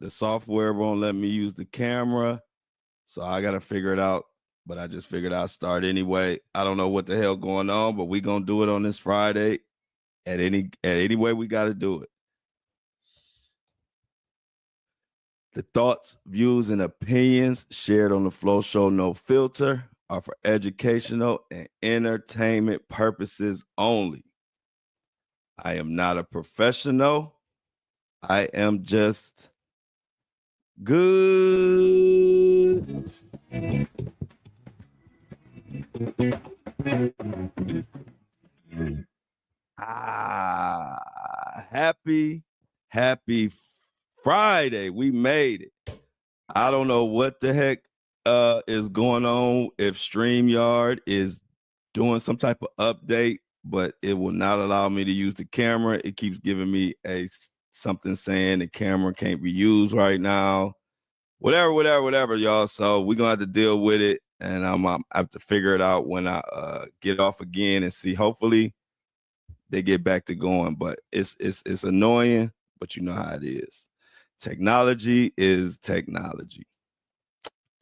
The software won't let me use the camera, so I gotta figure it out. But I just figured I'd start anyway. I don't know what the hell going on, but we gonna do it on this Friday at any way we gotta do it. The thoughts, views, and opinions shared on the Flow Show No Filter are for educational and entertainment purposes only. I am not a professional. I am just good. Happy Friday. We made it. I don't know what the heck is going on, if StreamYard is doing some type of update, but it will not allow me to use the camera. It keeps giving me something saying the camera can't be used right now. Whatever, y'all. So we're gonna have to deal with it, and I have to figure it out when I get off again and see. Hopefully they get back to going, but it's annoying, but you know how it is. Technology is technology.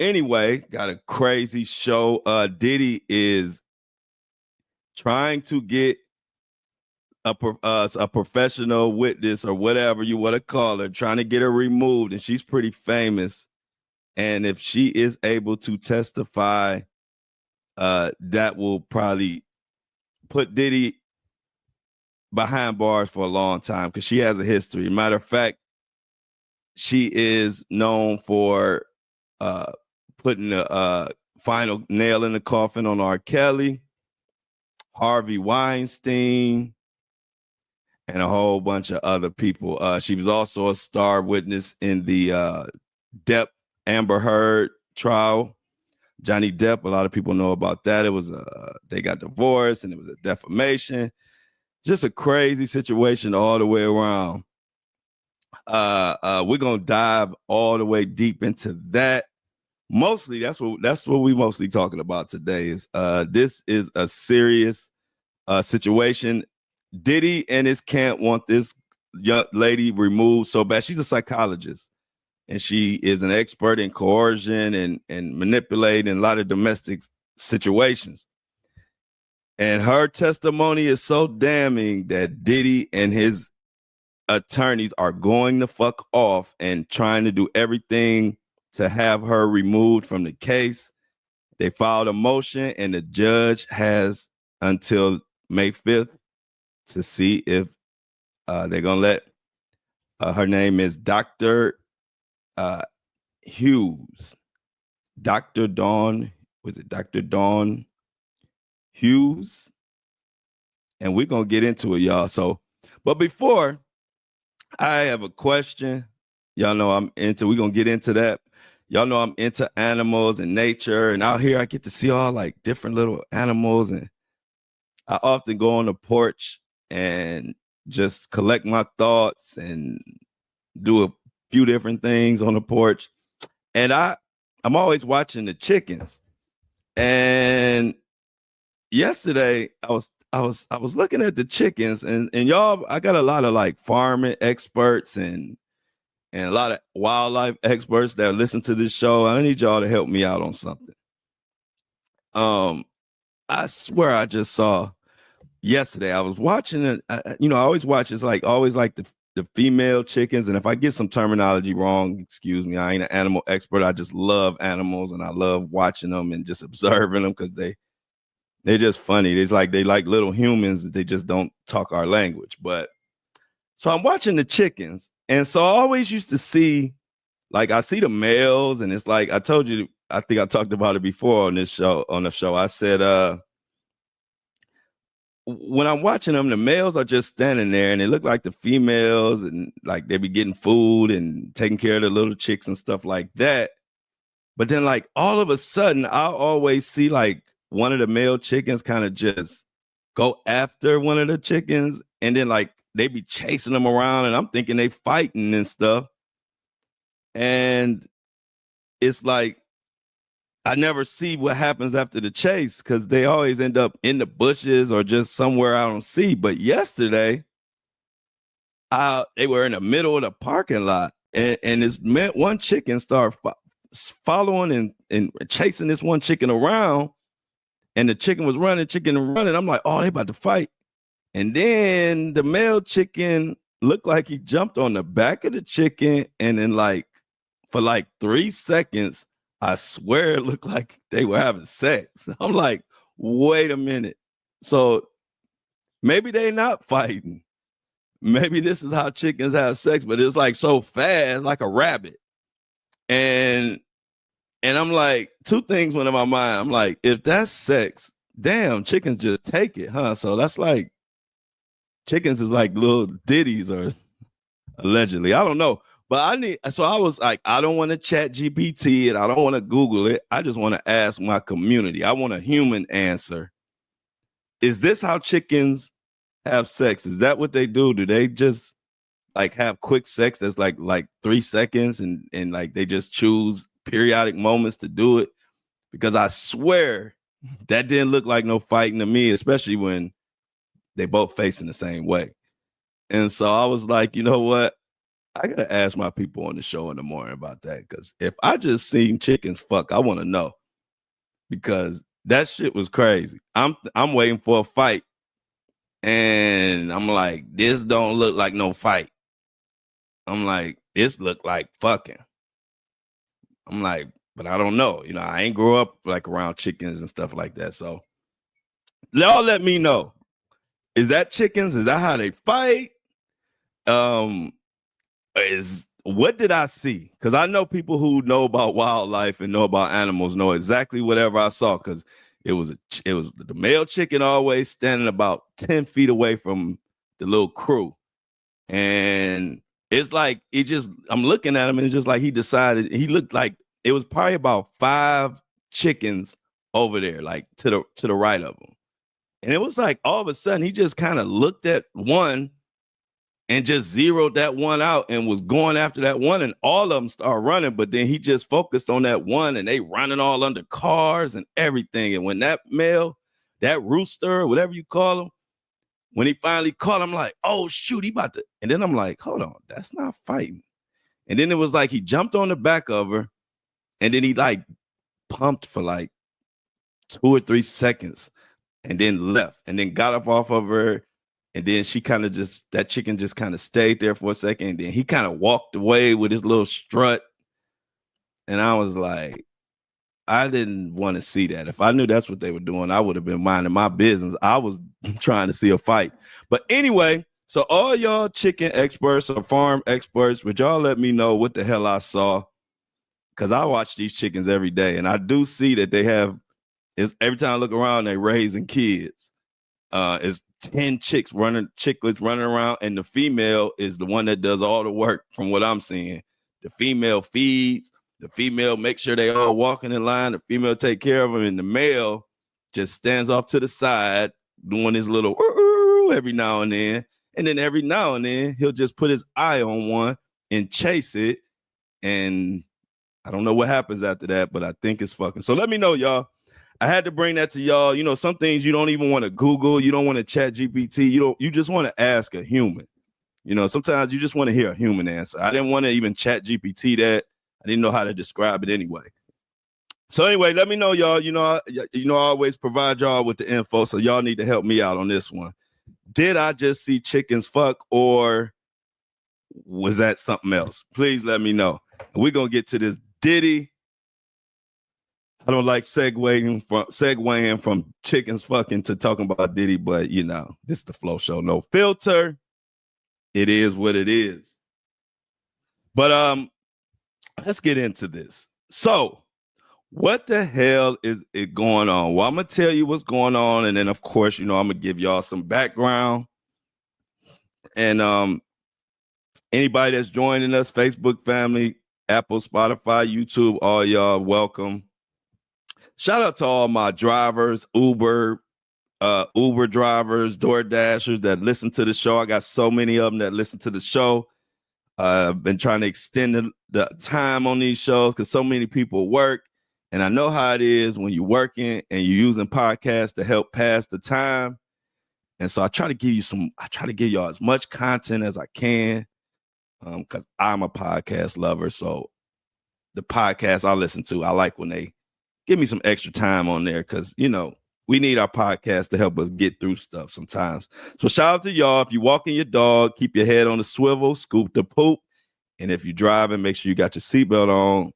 Anyway, got a crazy show. Diddy is trying to get a professional witness or whatever you want to call her, trying to get her removed, and she's pretty famous. And if she is able to testify, that will probably put Diddy behind bars for a long time because she has a history. Matter of fact, she is known for putting the final nail in the coffin on R. Kelly, Harvey Weinstein, and a whole bunch of other people. She was also a star witness in the Depp Amber Heard trial. Johnny Depp, a lot of people know about that. It was they got divorced and it was a defamation. Just a crazy situation all the way around. We're gonna dive all the way deep into that. Mostly, that's what we mostly talking about today. Is this is a serious situation. Diddy and his camp want this young lady removed so bad. She's a psychologist, and she is an expert in coercion and manipulating a lot of domestic situations. And her testimony is so damning that Diddy and his attorneys are going the fuck off and trying to do everything to have her removed from the case. They filed a motion, and the judge has until May 5th to see if they're going to let her name is Dr. Hughes. Dr. Dawn, was it Dr. Dawn Hughes? And we're going to get into it, y'all. So, but before, I have a question. Y'all know we're going to get into that. Y'all know I'm into animals and nature. And out here, I get to see all like different little animals. And I often go on the porch and just collect my thoughts and do a few different things on the porch. And I'm always watching the chickens. And yesterday I was looking at the chickens, and y'all, I got a lot of like farming experts and a lot of wildlife experts that listen to this show. I need y'all to help me out on something. I swear I just saw yesterday. I was watching it. I always watch. It's like always like the female chickens, and if I get some terminology wrong, excuse me. I ain't an animal expert. I just love animals, and I love watching them and just observing them because they're just funny. They like little humans. They just don't talk our language. But so I'm watching the chickens, and so I always used to see, like I see the males, and it's like I told you. I think I talked about it before on the show. I said, when I'm watching them, the males are just standing there, and they look like the females, and like they be getting food and taking care of the little chicks and stuff like that. But then, like all of a sudden, I'll always see like one of the male chickens kind of just go after one of the chickens, and then like they be chasing them around, and I'm thinking they fighting and stuff. And it's like I never see what happens after the chase because they always end up in the bushes or just somewhere I don't see. But yesterday, they were in the middle of the parking lot, and this meant one chicken started following and chasing this one chicken around, and the chicken was running. I'm like, oh, they about to fight. And then the male chicken looked like he jumped on the back of the chicken, and then for 3 seconds, I swear it looked like they were having sex. I'm like, wait a minute. So maybe they're not fighting. Maybe this is how chickens have sex, but it's like so fast, like a rabbit. And I'm like, two things went in my mind. I'm like, if that's sex, damn, chickens just take it, huh? So that's like, chickens is like little ditties, or allegedly. I don't know. But I was like, I don't want to chat GPT it. I don't want to Google it. I just want to ask my community. I want a human answer. Is this how chickens have sex? Is that what they do? Do they just have quick sex that's like 3 seconds and like they just choose periodic moments to do it? Because I swear that didn't look like no fighting to me, especially when they both facing the same way. And so I was like, you know what? I gotta ask my people on the show in the morning about that, because if I just seen chickens fuck, I want to know, because that shit was crazy. I'm waiting for a fight, and I'm like, this don't look like no fight. I'm like, this look like fucking. I'm like, but I don't know. I ain't grow up around chickens and stuff like that. So y'all let me know. Is that chickens? Is that how they fight? What did I see? Because I know people who know about wildlife and know about animals know exactly whatever I saw, because it was the male chicken always standing about 10 feet away from the little crew. And it's like, I'm looking at him, and it's just like he looked like it was probably about 5 chickens over there, like to the right of him. And it was like all of a sudden he just kind of looked at one and just zeroed that one out and was going after that one, and all of them started running. But then he just focused on that one, and they running all under cars and everything. And when that male, that rooster, whatever you call him, when he finally caught him, like, oh shoot, he about to. And then I'm like, hold on, that's not fighting. And then it was like he jumped on the back of her, and then he pumped for 2 or 3 seconds, and then left, and then got up off of her. And then she kind of that chicken just kind of stayed there for a second. And then he kind of walked away with his little strut. And I was like, I didn't want to see that. If I knew that's what they were doing, I would have been minding my business. I was trying to see a fight. But anyway, so all y'all chicken experts or farm experts, would y'all let me know what the hell I saw? Because I watch these chickens every day. And I do see that every time I look around, they're raising kids. It's 10 chicklets running around, and the female is the one that does all the work from what I'm seeing. The female feeds, the female makes sure they all walking in line, the female take care of them, and the male just stands off to the side doing his little every now and then. And then every now and then he'll just put his eye on one and chase it. And I don't know what happens after that, but I think it's fucking. So let me know, y'all. I had to bring that to y'all. Some things you don't even want to Google. You don't want to chat GPT. You just want to ask a human. Sometimes you just want to hear a human answer. I didn't want to even chat GPT that. I didn't know how to describe it anyway. So anyway, let me know, y'all. I always provide y'all with the info, so y'all need to help me out on this one. Did I just see chickens fuck, or was that something else? Please let me know. And we're going to get to this Diddy. I don't like segueing from chickens fucking to talking about Diddy, but this is the Flow Show, no filter. It is what it is. But let's get into this. So, what the hell is it going on? Well, I'm gonna tell you what's going on, and then of course, I'm gonna give y'all some background. And anybody that's joining us, Facebook family, Apple, Spotify, YouTube, all y'all, welcome. Shout out to all my drivers, Uber drivers, Door Dashers that listen to the show. I got so many of them that listen to the show. I've been trying to extend the time on these shows because so many people work. And I know how it is when you're working and you're using podcasts to help pass the time. And so I try to give y'all as much content as I can. because I'm a podcast lover. So the podcast I listen to, I like when they give me some extra time on there because, you know, we need our podcast to help us get through stuff sometimes. So shout out to y'all. If you're walking your dog, keep your head on the swivel, scoop the poop. And if you're driving, make sure you got your seatbelt on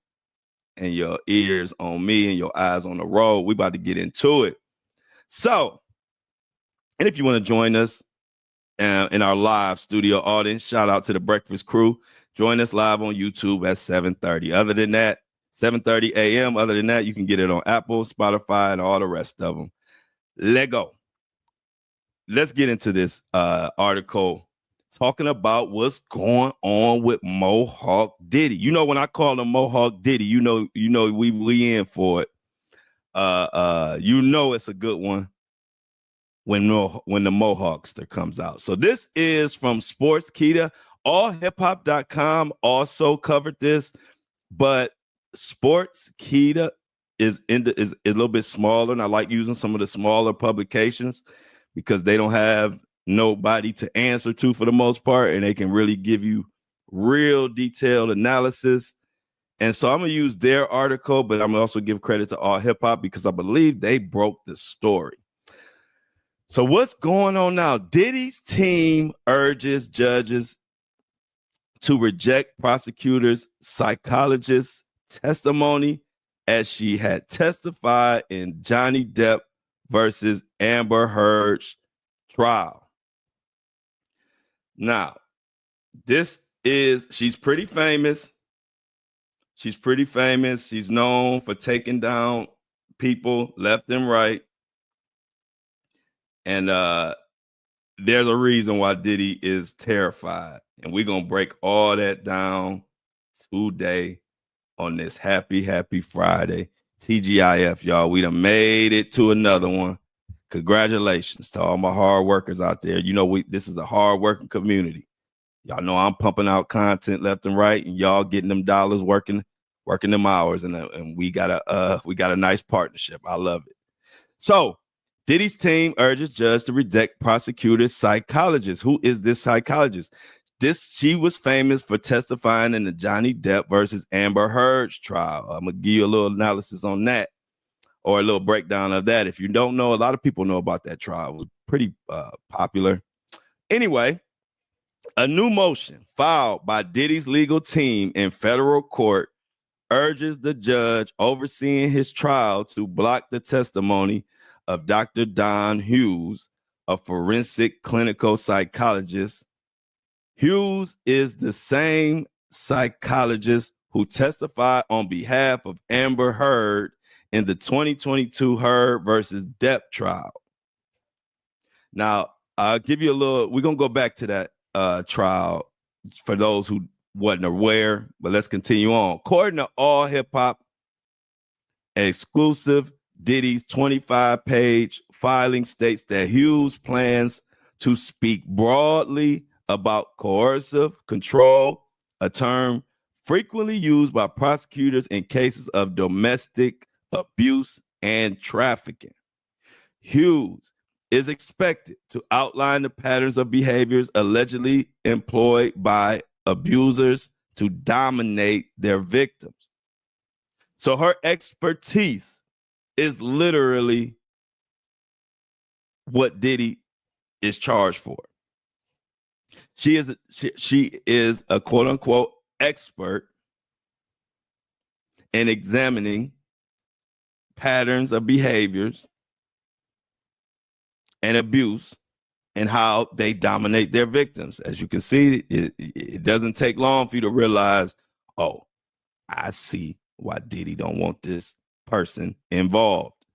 and your ears on me and your eyes on the road. We about to get into it. So, and if you want to join us in our live studio audience, shout out to the Breakfast Crew. Join us live on YouTube at 7:30. Other than that, 7:30 a.m. Other than that, you can get it on Apple, Spotify, and all the rest of them. Let go. Let's get into this article talking about what's going on with Mohawk Diddy. You know, when I call him Mohawk Diddy, you know we in for it. You know it's a good one when the Mohawkster comes out. So this is from Sportskeeda. AllHipHop.com also covered this, but Sportskeeda is a little bit smaller, and I like using some of the smaller publications because they don't have nobody to answer to for the most part, and they can really give you real detailed analysis. And so I'm going to use their article, but I'm going to also give credit to All Hip Hop because I believe they broke the story. So what's going on now? Diddy's team urges judges to reject prosecutors' psychologist's testimony as she had testified in Johnny Depp versus Amber Heard's trial. Now, she's pretty famous. She's known for taking down people left and right. And there's a reason why Diddy is terrified. And we're going to break all that down today on this happy Friday. TGIF, y'all. We done made it to another one. Congratulations to all my hard workers out there. You know, this is a hard working community. Y'all know I'm pumping out content left and right, and y'all getting them dollars, working them hours, and we got a nice partnership. I love it. So Diddy's team urges judge to reject prosecutor's psychologist. Who is this psychologist? She was famous for testifying in the Johnny Depp versus Amber Heard's trial. I'm gonna give you a little analysis on that, or a little breakdown of that. If you don't know, a lot of people know about that trial. It was pretty popular. Anyway, a new motion filed by Diddy's legal team in federal court urges the judge overseeing his trial to block the testimony of Dr. Don Hughes, a forensic clinical psychologist. Hughes is the same psychologist who testified on behalf of Amber Heard in the 2022 Heard versus Depp trial. Now, I'll give you we're going to go back to that trial for those who wasn't aware, but let's continue on. According to All Hip Hop, exclusive Diddy's 25-page filing states that Hughes plans to speak broadly about coercive control, a term frequently used by prosecutors in cases of domestic abuse and trafficking. Hughes is expected to outline the patterns of behaviors allegedly employed by abusers to dominate their victims. So her expertise is literally what Diddy is charged for. She is a quote unquote expert in examining patterns of behaviors and abuse and how they dominate their victims. As you can see, it doesn't take long for you to realize, oh, I see why Diddy don't want this person involved.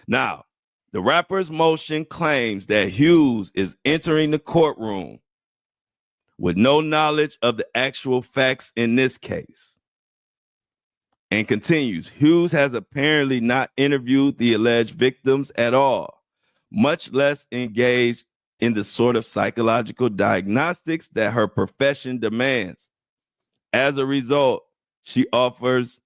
Now, the rapper's motion claims that Hughes is entering the courtroom with no knowledge of the actual facts in this case. And continues, Hughes has apparently not interviewed the alleged victims at all, much less engaged in the sort of psychological diagnostics that her profession demands. As a result, she offers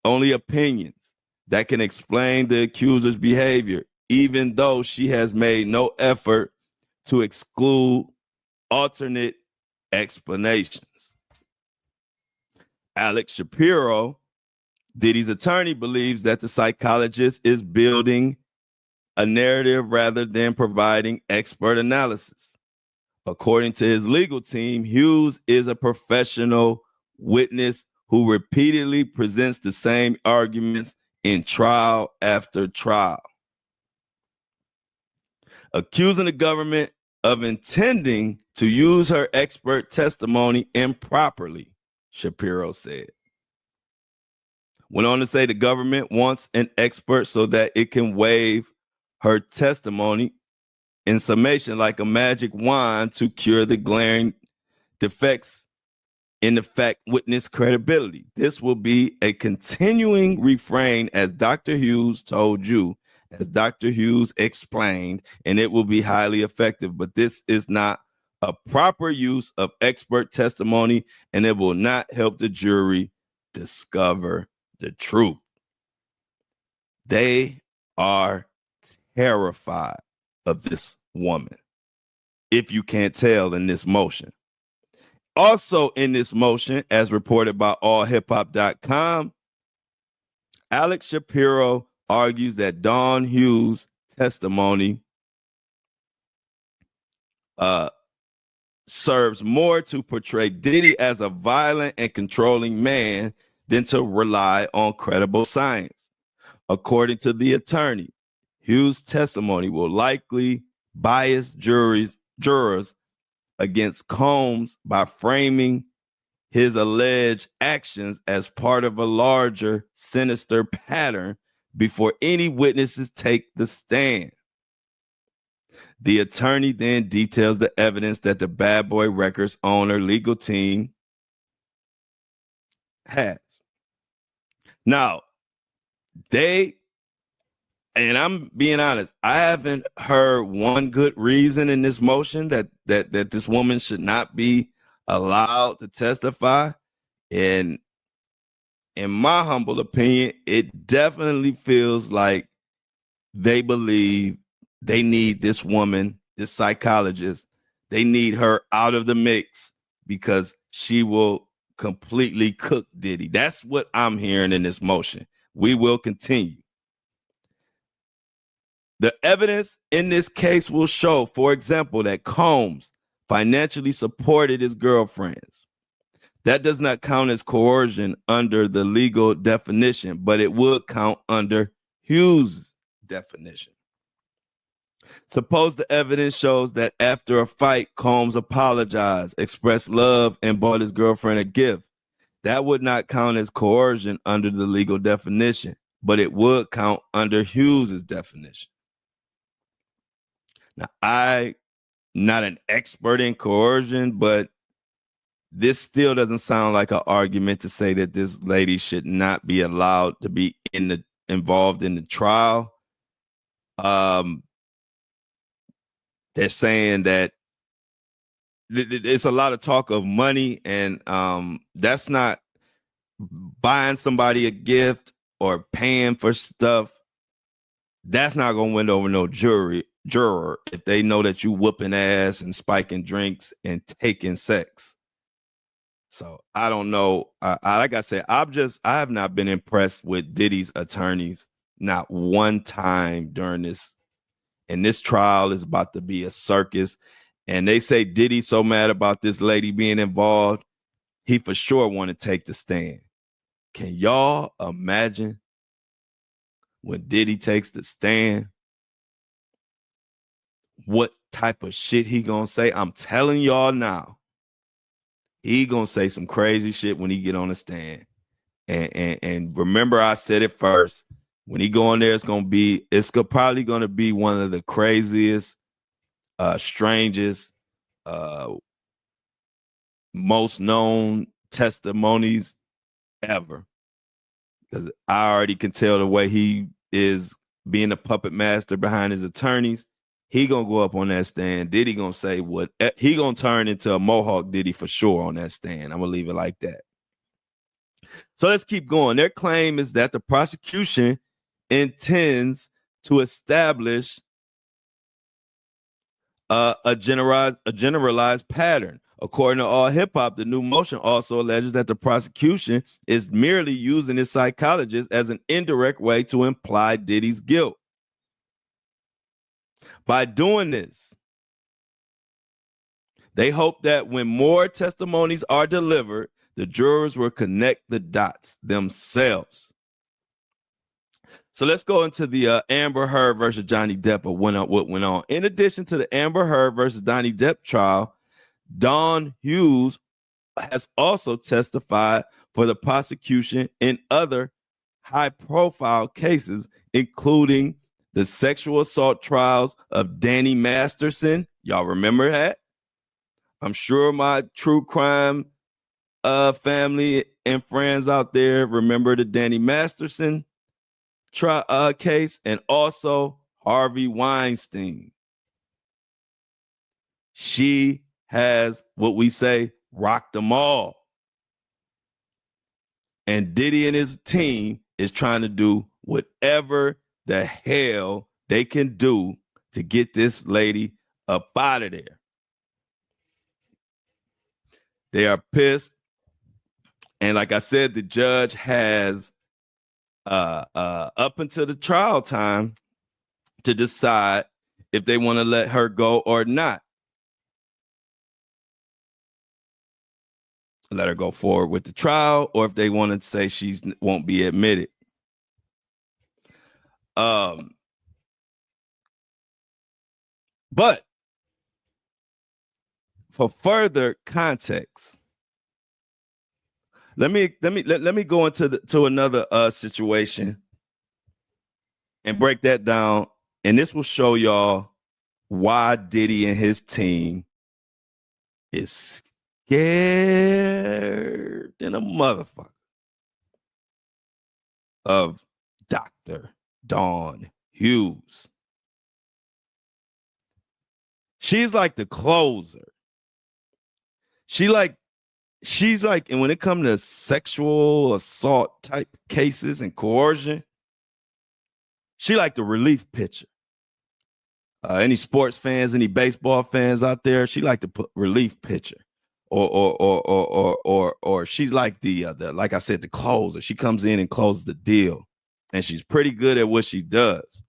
only opinions that can explain the accuser's behavior, even though she has made no effort to exclude alternate explanations. Alex Shapiro, Diddy's attorney, believes that the psychologist is building a narrative rather than providing expert analysis. According to his legal team, Hughes is a professional witness who repeatedly presents the same arguments in trial after trial, accusing the government of intending to use her expert testimony improperly, Shapiro said. Went on to say the government wants an expert so that it can waive her testimony in summation like a magic wand to cure the glaring defects in the fact witness credibility. This will be a continuing refrain, as Dr. Hughes told you, as Dr. Hughes explained, and it will be highly effective. But this is not a proper use of expert testimony, and it will not help the jury discover the truth. They are terrified of this woman, if you can't tell in this motion. Also in this motion, as reported by allhiphop.com, Alex Shapiro argues that Dawn Hughes' testimony serves more to portray Diddy as a violent and controlling man than to rely on credible science. According to the attorney, Hughes' testimony will likely bias jurors against Combs by framing his alleged actions as part of a larger, sinister pattern before any witnesses take the stand. The attorney then details the evidence that the Bad Boy Records owner legal team has. Now, and I'm being honest, I haven't heard one good reason in this motion that this woman should not be allowed to testify. And in my humble opinion, it definitely feels like they believe they need this woman, this psychologist, they need her out of the mix because she will completely cook Diddy. That's what I'm hearing in this motion. We will continue. The evidence in this case will show, for example, that Combs financially supported his girlfriends. That does not count as coercion under the legal definition, but it would count under Hughes' definition. Suppose the evidence shows that after a fight, Combs apologized, expressed love, and bought his girlfriend a gift. That would not count as coercion under the legal definition, but it would count under Hughes' definition. Now, I'm not an expert in coercion, but this still doesn't sound like an argument to say that this lady should not be allowed to be involved in the trial. They're saying that it's a lot of talk of money, and that's not buying somebody a gift or paying for stuff. That's not going to win over no juror if they know that you whooping ass and spiking drinks and taking sex. So I don't know. Like I said, I have not been impressed with Diddy's attorneys, not one time during this. And this trial is about to be a circus. And they say Diddy's so mad about this lady being involved, he for sure want to take the stand. Can y'all imagine when Diddy takes the stand, what type of shit he gonna say? I'm telling y'all now, he gonna say some crazy shit when he get on the stand. And remember, I said it first. When he go in there, it's probably gonna be one of the craziest, strangest, most known testimonies ever. Because I already can tell the way he is being a puppet master behind his attorneys. He gonna go up on that stand. Diddy gonna say what he gonna turn into a Mohawk Diddy for sure on that stand. I'm gonna leave it like that. So let's keep going. Their claim is that the prosecution intends to establish a generalized pattern. According to All Hip Hop, the new motion also alleges that the prosecution is merely using its psychologist as an indirect way to imply Diddy's guilt. By doing this, they hope that when more testimonies are delivered, the jurors will connect the dots themselves. So let's go into the Amber Heard versus Johnny Depp of what went on. In addition to the Amber Heard versus Johnny Depp trial, Don Hughes has also testified for the prosecution in other high-profile cases, including the sexual assault trials of Danny Masterson. Y'all remember that? I'm sure my true crime family and friends out there remember the Danny Masterson case, and also Harvey Weinstein. She has, what we say, rocked them all. And Diddy and his team is trying to do whatever the hell they can do to get this lady up out of there. They are pissed. And like I said, the judge has up until the trial time to decide if they want to let her go or not. Let her go forward with the trial, or if they want to say she won't be admitted. But for further context, let me go into another situation and break that down, and this will show y'all why Diddy and his team is scared than a motherfucker of Dr. Dawn Hughes. She's like the closer. She's like, and when it comes to sexual assault type cases and coercion, she like the relief pitcher. Any sports fans, any baseball fans out there, she like to put relief pitcher, or she's like the like I said, the closer. She comes in and closes the deal, and she's pretty good at what she does.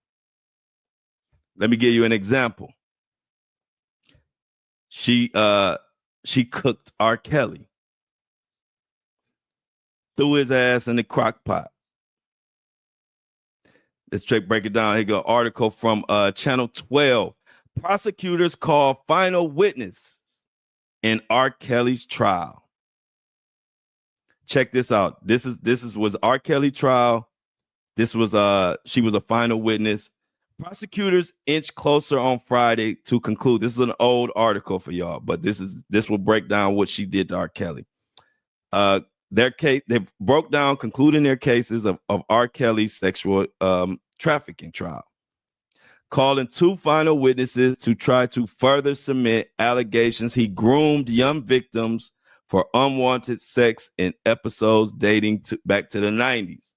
Let me give you an example. She cooked R. Kelly, threw his ass in the crock pot. Let's break it down. Here go article from Channel 12. Prosecutors call final witness in R. Kelly's trial. Check this out. This was R. Kelly trial. This was she was a final witness. Prosecutors inch closer on Friday to conclude. This is an old article for y'all, but this will break down what she did to R. Kelly. Their case, they broke down, concluding their cases of R. Kelly's sexual trafficking trial, calling two final witnesses to try to further cement allegations he groomed young victims for unwanted sex in episodes dating back to the 90s.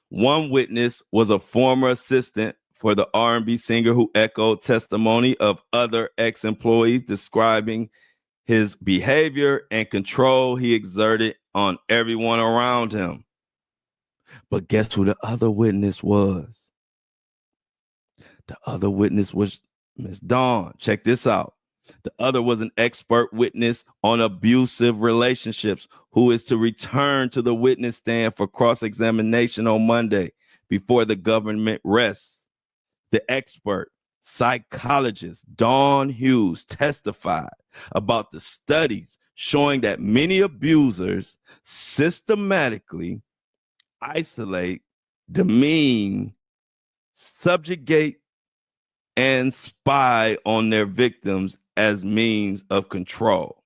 One witness was a former assistant for the R&B singer who echoed testimony of other ex-employees describing his behavior and control he exerted on everyone around him. But guess who the other witness was? The other witness was Miss Dawn. Check this out. The other was an expert witness on abusive relationships who is to return to the witness stand for cross-examination on Monday before the government rests. The expert psychologist Dawn Hughes testified about the studies showing that many abusers systematically isolate, demean, subjugate, and spy on their victims as means of control.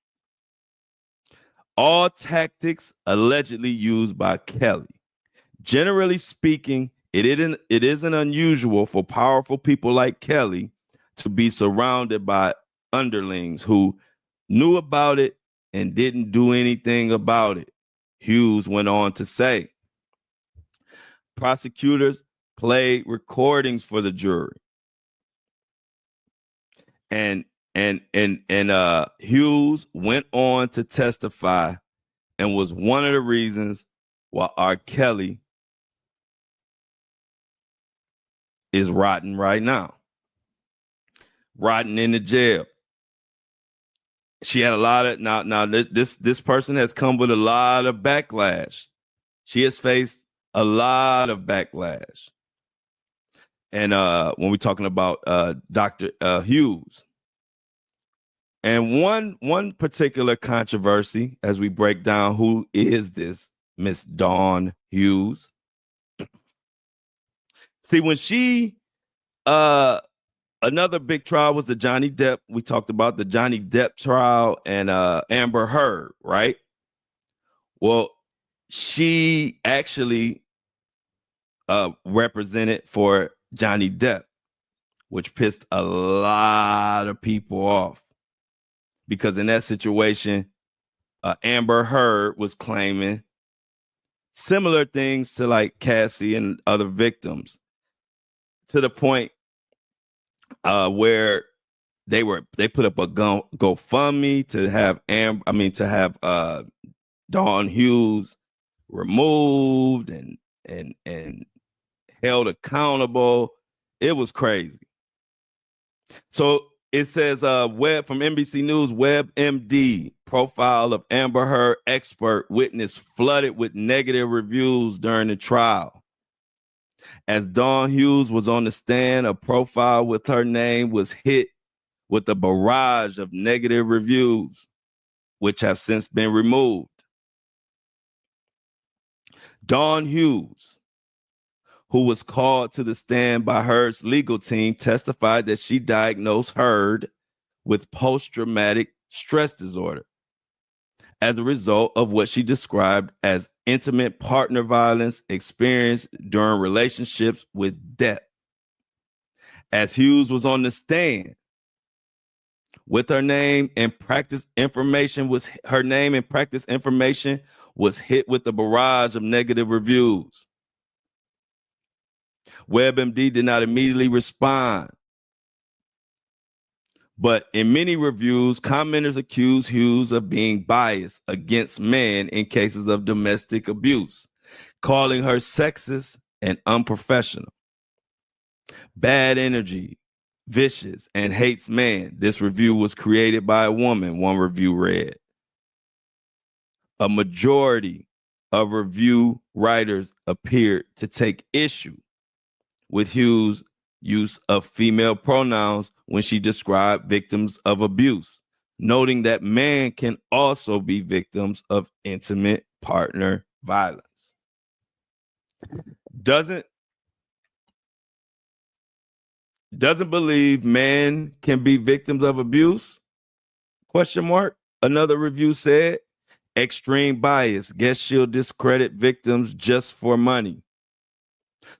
All tactics allegedly used by Kelly. Generally speaking, it isn't unusual for powerful people like Kelly to be surrounded by underlings who knew about it and didn't do anything about it, Hughes went on to say. Prosecutors played recordings for the jury. And And Hughes went on to testify and was one of the reasons why R. Kelly is rotting right now, rotting in the jail. She had a lot of now this person has come with a lot of backlash. She has faced a lot of backlash. And when we're talking about Dr. Hughes. And one particular controversy, as we break down who is this Miss Dawn Hughes. See, when she another big trial was the Johnny Depp. We talked about the Johnny Depp trial and Amber Heard, right? Well, she actually represented for Johnny Depp, which pissed a lot of people off. Because in that situation, Amber Heard was claiming similar things to like Cassie and other victims, to the point where they put up a GoFundMe to have Dawn Hughes removed and held accountable. It was crazy. So it says Web from NBC News, WebMD profile of Amber Heard expert witness flooded with negative reviews during the trial. As Dawn Hughes was on the stand, a profile with her name was hit with a barrage of negative reviews, which have since been removed. Dawn Hughes, who was called to the stand by Heard's legal team, testified that she diagnosed Heard with post-traumatic stress disorder as a result of what she described as intimate partner violence experienced during relationships with Depp. As Hughes was on the stand, with her name and practice information was hit with a barrage of negative reviews. WebMD did not immediately respond, but in many reviews, commenters accused Hughes of being biased against men in cases of domestic abuse, calling her sexist and unprofessional. Bad energy, vicious, and hates man. This review was created by a woman, one review read. A majority of review writers appeared to take issue with Hughes' use of female pronouns when she described victims of abuse, noting that men can also be victims of intimate partner violence. Doesn't believe men can be victims of abuse? Question mark. Another review said, extreme bias. Guess she'll discredit victims just for money.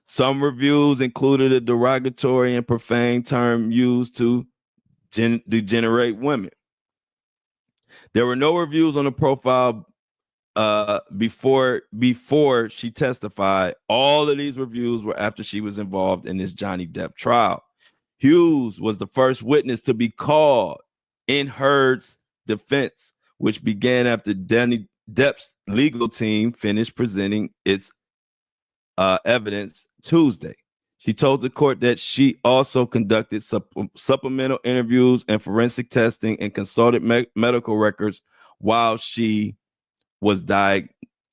Some reviews included a derogatory and profane term used to degenerate women. There were no reviews on the profile before she testified. All of these reviews were after she was involved in this Johnny Depp trial. Hughes was the first witness to be called in Heard's defense, which began after Johnny Depp's legal team finished presenting its evidence Tuesday. She told the court that she also conducted supplemental interviews and forensic testing and consulted medical records while she was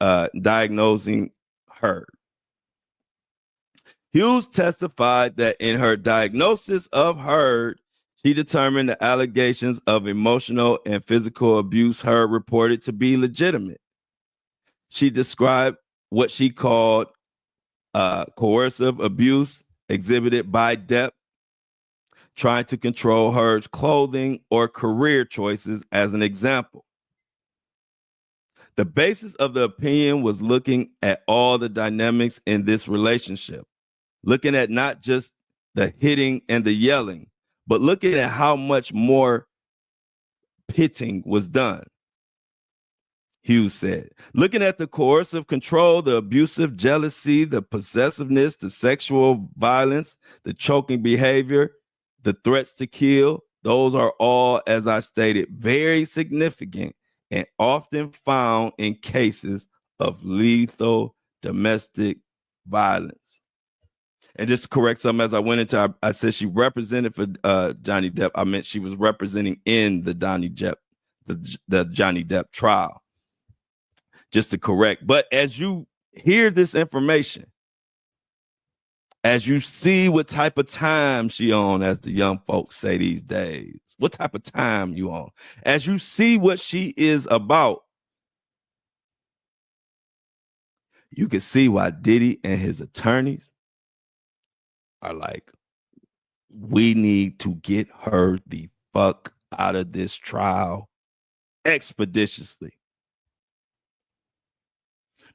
diagnosing Heard. Hughes testified that in her diagnosis of Heard, she determined the allegations of emotional and physical abuse Heard reported to be legitimate. She described what she called coercive abuse exhibited by Depp, trying to control Heard's clothing or career choices as an example. The basis of the opinion was looking at all the dynamics in this relationship, looking at not just the hitting and the yelling, but looking at how much more pitting was done. Hughes said, looking at the coercive control, the abusive jealousy, the possessiveness, the sexual violence, the choking behavior, the threats to kill, Those are all, as I stated, very significant and often found in cases of lethal domestic violence. And just to correct something, as I went into, I said she represented for Johnny Depp. I meant she was representing in the the Johnny Depp trial. Just to correct. But as you hear this information, as you see what type of time she on, as the young folks say these days, what type of time you on, as you see what she is about, you can see why Diddy and his attorneys are like, we need to get her the fuck out of this trial expeditiously.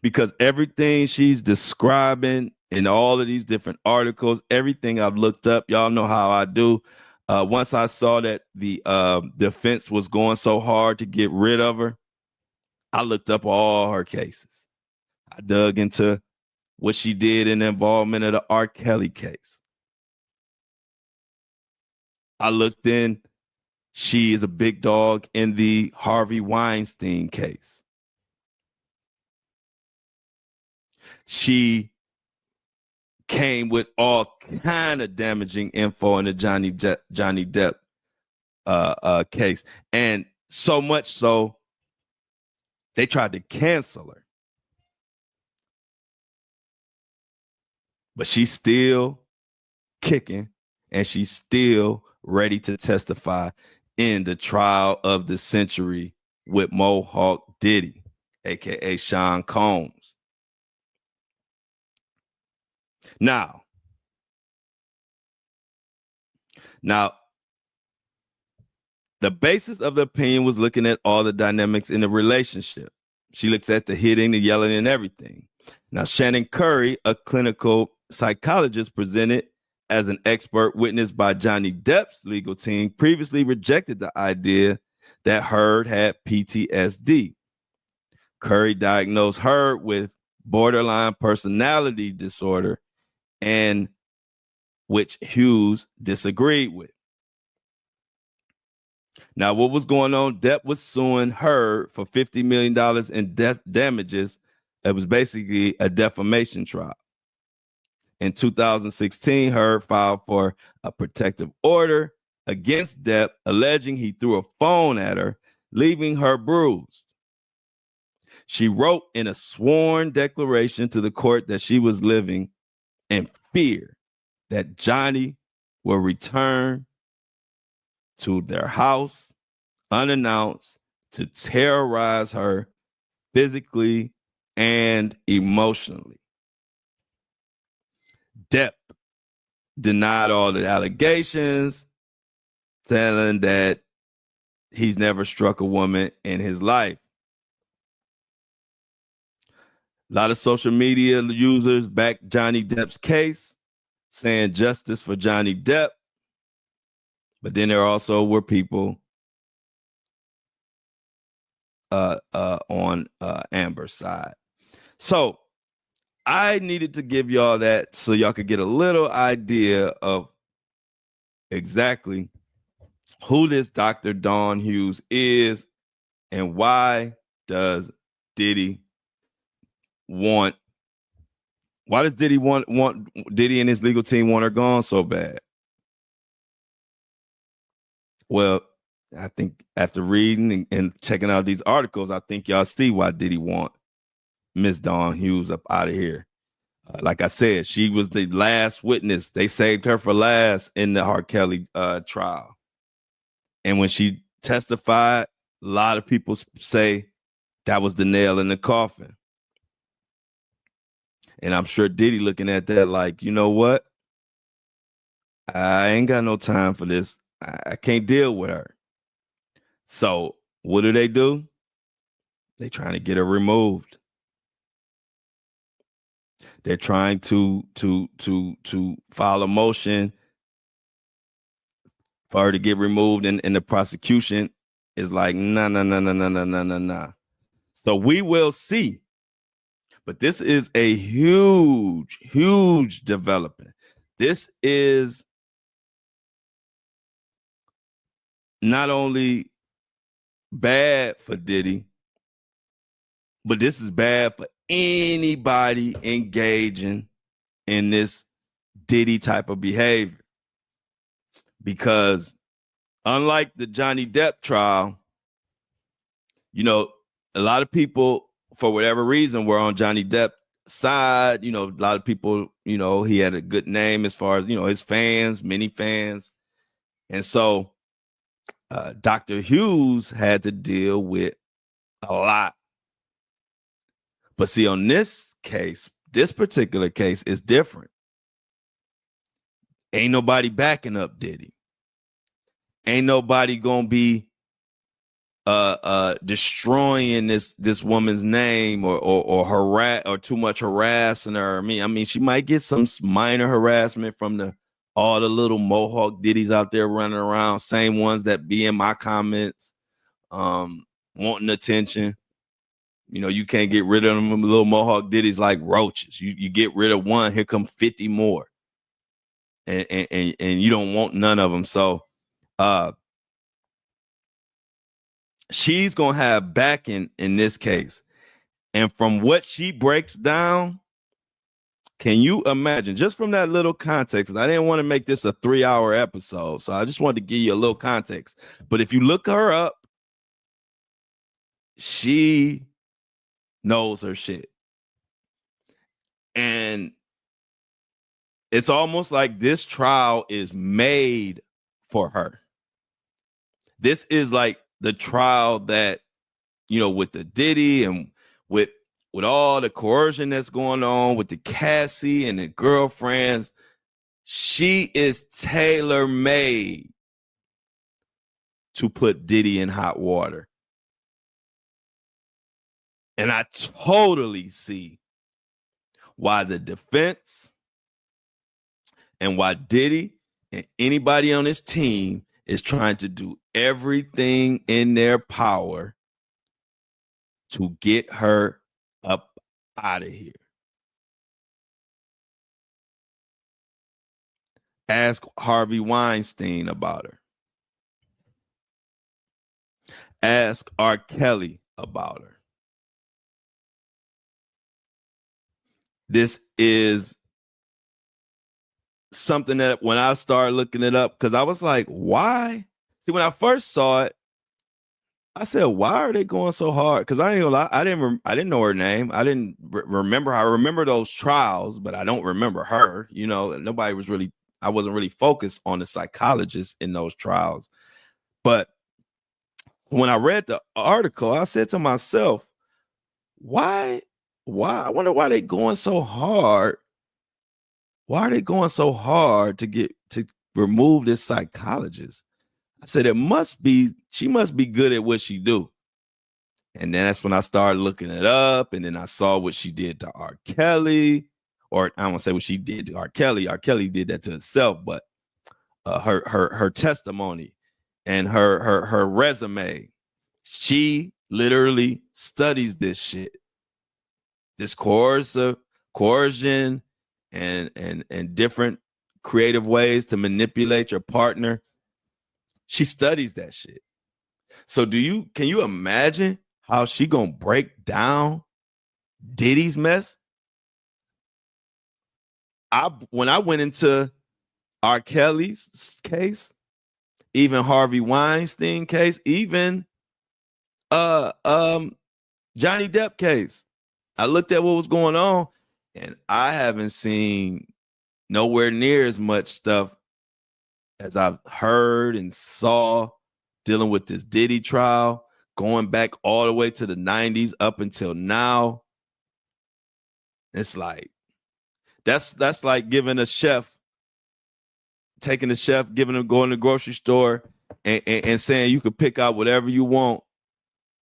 Because everything she's describing in all of these different articles, everything I've looked up, y'all know how I do. Once I saw that the defense was going so hard to get rid of her, I looked up all her cases. I dug into what she did in the involvement of the R. Kelly case. I looked in, she is a big dog in the Harvey Weinstein case. She came with all kind of damaging info in the Johnny Depp case. And so much so, they tried to cancel her. But she's still kicking, and she's still ready to testify in the trial of the century with Mohawk Diddy, a.k.a. Sean Combs. Now, the basis of the opinion was looking at all the dynamics in the relationship. She looks at the hitting, the yelling, and everything. Now, Shannon Curry, a clinical psychologist presented as an expert witness by Johnny Depp's legal team, previously rejected the idea that Heard had PTSD. Curry diagnosed Heard with borderline personality disorder, and which Hughes disagreed with. Now, what was going on? Depp was suing Heard for $50 million in damages. It was basically a defamation trial. In 2016, Heard filed for a protective order against Depp, alleging he threw a phone at her, leaving her bruised. She wrote in a sworn declaration to the court that she was living in fear that Johnny will return to their house unannounced to terrorize her physically and emotionally. Depp denied all the allegations, telling that he's never struck a woman in his life. A lot of social media users backed Johnny Depp's case, saying justice for Johnny Depp. But then there also were people on Amber's side. So I needed to give y'all that so y'all could get a little idea of exactly who this Dr. Dawn Hughes is and why does Diddy want Diddy and his legal team want her gone so bad? Well, I think after reading and checking out these articles, I think y'all see why Diddy want Miss Dawn Hughes up out of here. Like I said, she was the last witness. They saved her for last in the R. Kelly trial. And when she testified, a lot of people say that was the nail in the coffin. And I'm sure Diddy looking at that like, you know what? I ain't got no time for this. I can't deal with her. So what do? They trying to get her removed. They're trying to file a motion for her to get removed, and the prosecution is like, nah. So we will see. But this is a huge development. This is not only bad for Diddy, but this is bad for anybody engaging in this Diddy type of behavior. Because unlike the Johnny Depp trial, you know, a lot of people, for whatever reason, were on Johnny Depp's side. You know, a lot of people, you know, he had a good name as far as, you know, his fans, many fans. And so Dr. Hughes had to deal with a lot. But see, on this case, this particular case is different. Ain't nobody backing up Diddy. Ain't nobody gonna be destroying this woman's name or too much harassing her. I mean, she might get some minor harassment from all the little Mohawk Diddies out there running around, same ones that be in my comments, wanting attention. You know, you can't get rid of them little Mohawk Diddies like roaches. You get rid of one, here come 50 more. And you don't want none of them. So she's gonna have backing in this case. And from what she breaks down, can you imagine, just from that little context, and I didn't want to make this a 3-hour episode, so I just wanted to give you a little context. But if you look her up, she knows her shit. And it's almost like this trial is made for her. This is like the trial that, you know, with the Diddy and with all the coercion that's going on with the Cassie and the girlfriends, she is tailor-made to put Diddy in hot water. And I totally see why the defense and why Diddy and anybody on his team is trying to do everything in their power to get her up out of here. Ask Harvey Weinstein about her. Ask R. Kelly about her. This is something that when I started looking it up, because I was like, why? See, when I first saw it, I said, why are they going so hard? Because I ain't gonna lie, I didn't know her name. I didn't remember her. I remember those trials, but I don't remember her. You know, I wasn't really focused on the psychologist in those trials. But when I read the article, I said to myself, why? I wonder why they going so hard. Why are they going so hard to remove this psychologist? I said, she must be good at what she do. And then that's when I started looking it up. And then I saw what she did to R. Kelly, or I don't want to say what she did to R. Kelly. R. Kelly did that to herself, but her testimony and her resume, she literally studies this shit, this coercion and different creative ways to manipulate your partner. She studies that shit. So can you imagine how she gonna break down Diddy's mess? When I went into R. Kelly's case, even Harvey Weinstein case, even Johnny Depp case, I looked at what was going on, and I haven't seen nowhere near as much stuff as I've heard and saw dealing with this Diddy trial, going back all the way to the 90s up until now. It's like, that's like giving a chef, taking the chef, going to the grocery store and saying you can pick out whatever you want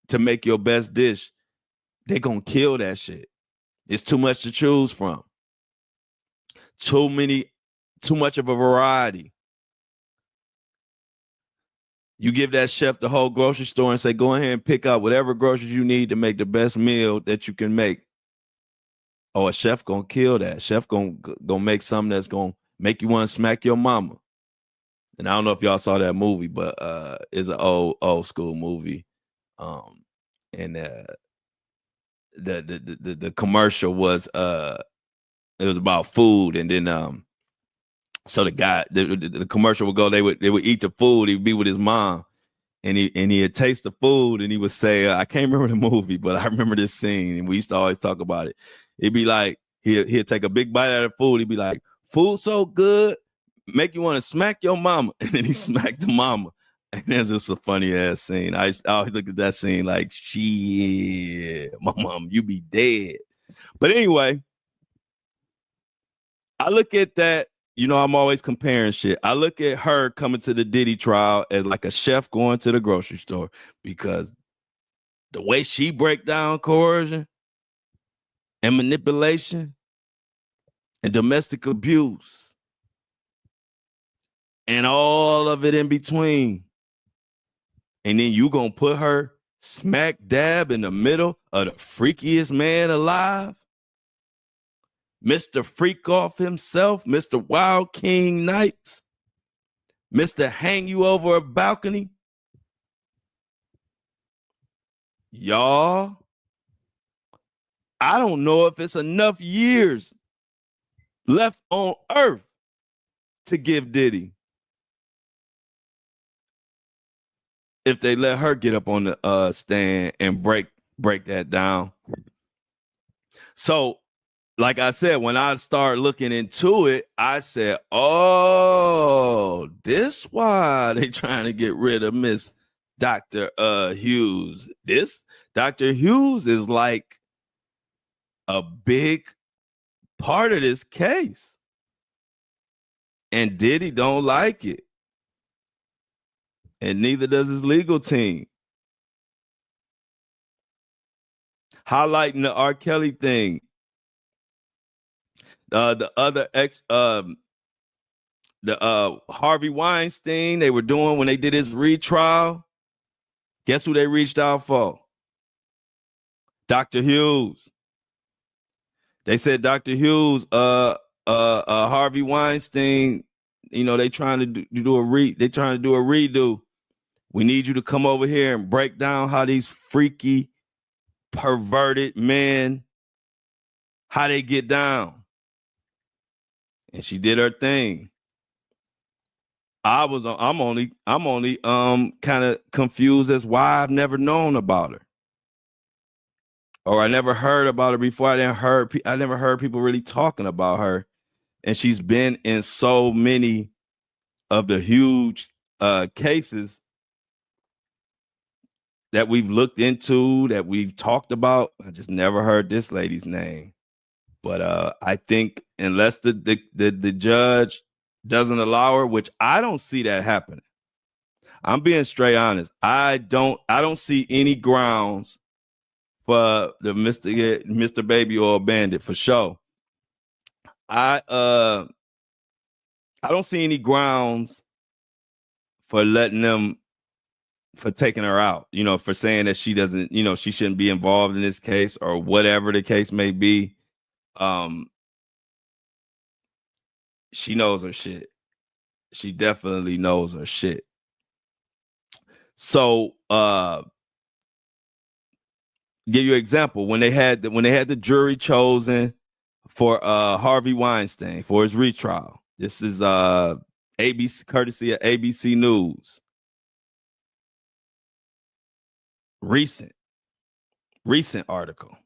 to make your best dish. They're going to kill that shit. It's too much to choose from. Too much of a variety. You give that chef the whole grocery store and say, go ahead and pick out whatever groceries you need to make the best meal that you can make. Oh, a chef gonna kill that. Chef gonna make something that's gonna make you want to smack your mama. And I don't know if y'all saw that movie, but it's an old school movie. And the commercial was it was about food, and then so the guy the commercial would go, they would eat the food, he'd be with his mom, and he'd taste the food, and he would say, I can't remember the movie, but I remember this scene, and we used to always talk about it. It'd be like he'd take a big bite out of the food, he'd be like, food so good, make you want to smack your mama. And then he smacked the mama. And that's just a funny ass scene. I always look at that scene like, shit, my mom, you be dead. But anyway, I look at that, you know, I'm always comparing shit. I look at her coming to the Diddy trial as like a chef going to the grocery store, because the way she break down coercion and manipulation and domestic abuse and all of it in between, and then you gonna put her smack dab in the middle of the freakiest man alive, Mr. Freak Off himself, Mr. Wild King Nights, Mr. Hang You Over a Balcony. Y'all, I don't know if it's enough years left on earth to give Diddy if they let her get up on the stand and break that down. So, like I said, when I started looking into it, I said, oh, this why they trying to get rid of Miss Dr. Hughes. This Dr. Hughes is like a big part of this case. And Diddy don't like it. And neither does his legal team. Highlighting the R. Kelly thing. The other Harvey Weinstein, they were doing when they did his retrial. Guess who they reached out for? Dr. Hughes. They said Dr. Hughes, Harvey Weinstein, you know, they trying to do a redo. We need you to come over here and break down how these freaky, perverted men, how they get down. And she did her thing. I'm only kind of confused as why I've never known about her, or I never heard about her before. I never heard people really talking about her, and she's been in so many of the huge cases that we've looked into, that we've talked about. I just never heard this lady's name. But I think unless the judge doesn't allow her, which I don't see that happening. I'm being straight honest. I don't see any grounds for the Mr. Baby Oil Bandit for sure. I don't see any grounds for letting them, for taking her out, you know, for saying that she doesn't, you know, she shouldn't be involved in this case or whatever the case may be. She knows her shit. She definitely knows her shit. So, give you an example. When they had the jury chosen for Harvey Weinstein for his retrial. This is ABC, courtesy of ABC News. Recent article.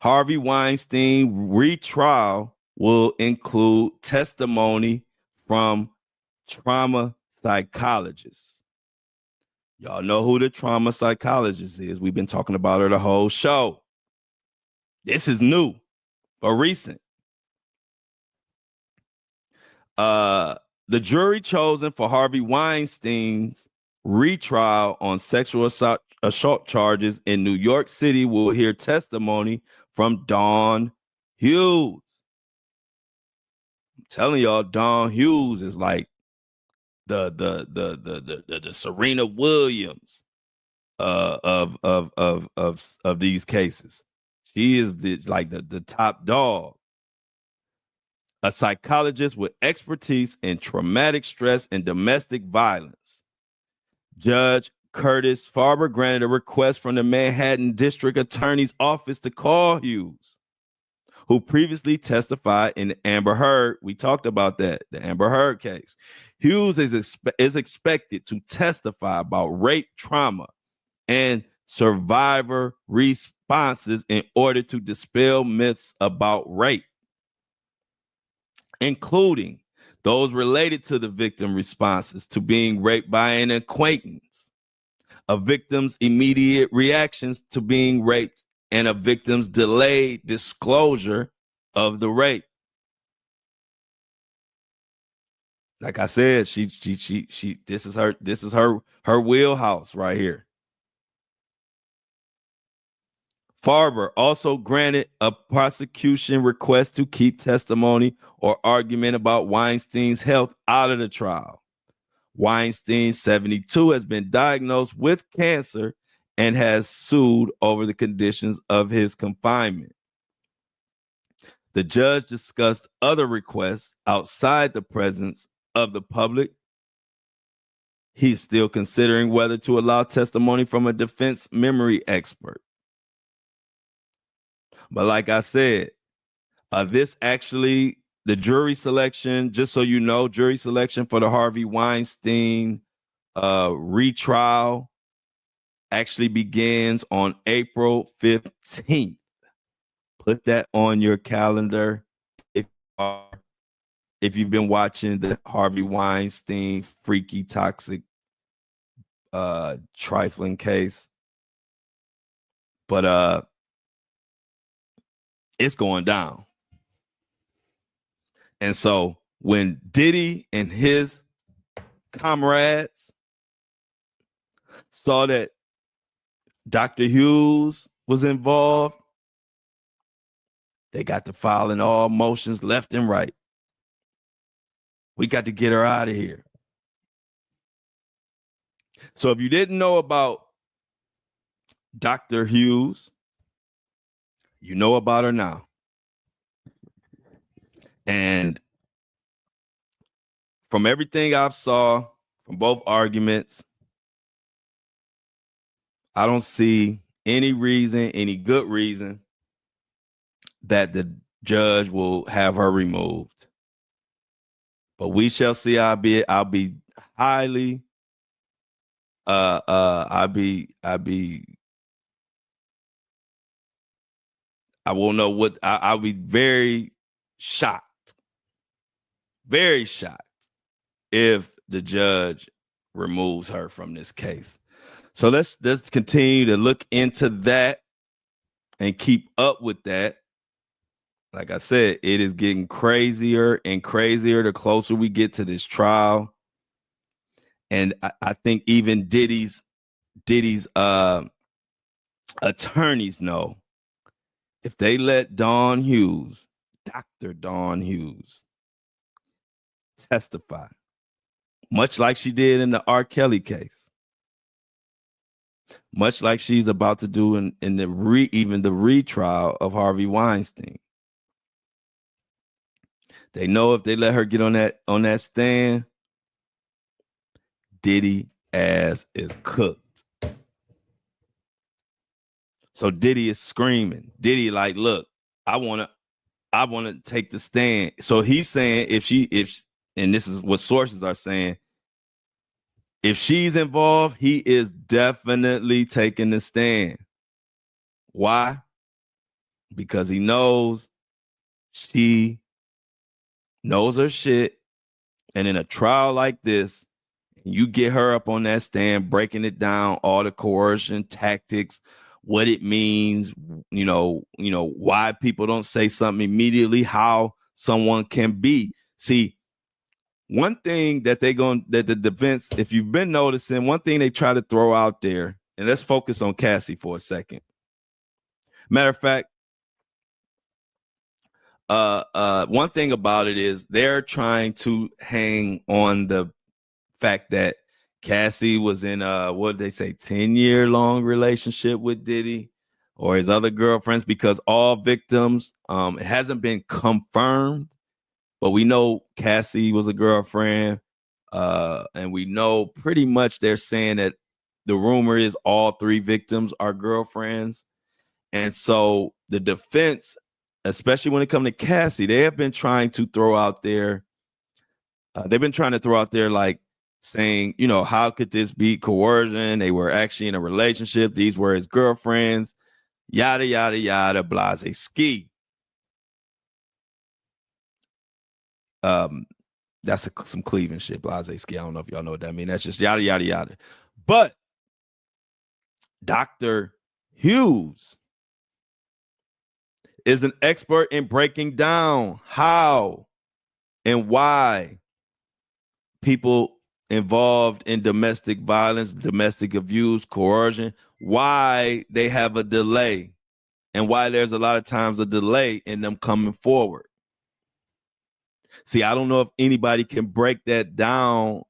Harvey Weinstein retrial will include testimony from trauma psychologists. Y'all know who the trauma psychologist is. We've been talking about her the whole show. This is new or recent. The jury chosen for Harvey Weinstein's retrial on sexual assault charges in New York City will hear testimony from Dawn Hughes. I'm telling y'all, Dawn Hughes is like the Serena Williams of these cases. She is the top dog. a psychologist with expertise in traumatic stress and domestic violence. Judge Curtis Farber granted a request from the Manhattan District Attorney's Office to call Hughes, who previously testified in the Amber Heard. We talked about that, the Amber Heard case. Hughes is expected to testify about rape trauma and survivor responses in order to dispel myths about rape, including those related to the victim responses to being raped by an acquaintance, a victim's immediate reactions to being raped, and a victim's delayed disclosure of the rape. Like I said, she this is her wheelhouse right here. Farber also granted a prosecution request to keep testimony or argument about Weinstein's health out of the trial. Weinstein, 72, has been diagnosed with cancer and has sued over the conditions of his confinement. The judge discussed other requests outside the presence of the public. He's still considering whether to allow testimony from a defense memory expert. But like I said, this actually, the jury selection, just so you know, jury selection for the Harvey Weinstein retrial actually begins on April 15th. Put that on your calendar if you've been watching the Harvey Weinstein freaky, toxic, trifling case. But it's going down. And so when Diddy and his comrades saw that Dr. Hughes was involved, they got to filing all motions left and right. We got to get her out of here. So if you didn't know about Dr. Hughes, you know about her now. And from everything I've saw from both arguments, I don't see any reason, any good reason that the judge will have her removed. But we shall see. I'll be highly I won't know what I'll be very shocked if the judge removes her from this case. So let's continue to look into that and keep up with that. Like I said, it is getting crazier and crazier the closer we get to this trial. And I think even Diddy's attorneys know, if they let Dawn Hughes, Dr. Dawn Hughes, testify, much like she did in the R. Kelly case, much like she's about to do in the retrial of Harvey Weinstein. They know if they let her get on that stand, Diddy ass is cooked. So Diddy is screaming. Diddy like, look, I want to take the stand. So he's saying if and this is what sources are saying, if she's involved, he is definitely taking the stand. Why? Because he knows she knows her shit. And in a trial like this, you get her up on that stand, breaking it down, all the coercion tactics, what it means, you know, why people don't say something immediately, how someone can be. See, one thing that that the defense, if you've been noticing, one thing they try to throw out there, and let's focus on Cassie for a second. Matter of fact, one thing about it is they're trying to hang on the fact that Cassie was in what did they say, 10-year long relationship with Diddy or his other girlfriends, because all victims, it hasn't been confirmed but we know Cassie was a girlfriend. And we know pretty much they're saying that the rumor is all 3 victims are girlfriends. And so the defense, especially when it comes to Cassie, they have been trying to throw out there. They've been trying to throw out there like saying, you know, how could this be coercion? They were actually in a relationship. These were his girlfriends, yada, yada, yada, blase ski. That's some Cleveland shit, blase ski. I don't know if y'all know what that means. That's just yada, yada, yada. But Dr. Hughes is an expert in breaking down how and why people involved in domestic violence, domestic abuse, coercion, why they have a delay and why there's a lot of times a delay in them coming forward. See, I don't know if anybody can break that down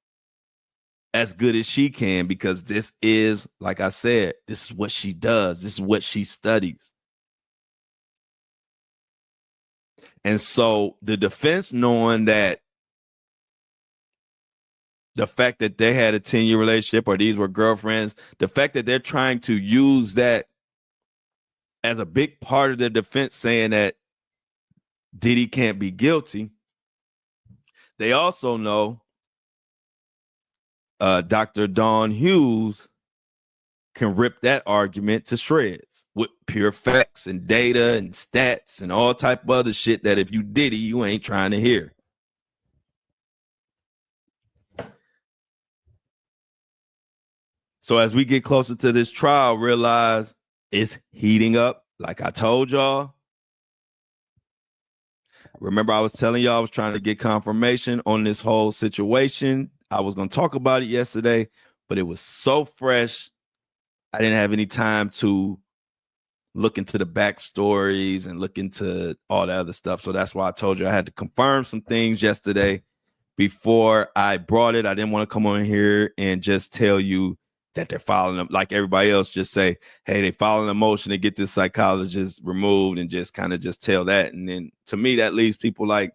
as good as she can, because this is, like I said, this is what she does. This is what she studies. And so the defense, knowing that the fact that they had a 10-year relationship or these were girlfriends, the fact that they're trying to use that as a big part of their defense, saying that Diddy can't be guilty, they also know Dr. Dawn Hughes can rip that argument to shreds with pure facts and data and stats and all type of other shit that if you Diddy, you ain't trying to hear. So as we get closer to this trial, realize it's heating up. Like I told y'all. Remember, I was telling y'all I was trying to get confirmation on this whole situation. I was going to talk about it yesterday, but it was so fresh. I didn't have any time to look into the backstories and look into all the other stuff. So that's why I told you I had to confirm some things yesterday before I brought it. I didn't want to come on here and just tell you that they're filing them like everybody else, just say, hey, they filing a motion to get this psychologist removed and just kind of just tell that. And then to me, that leaves people like,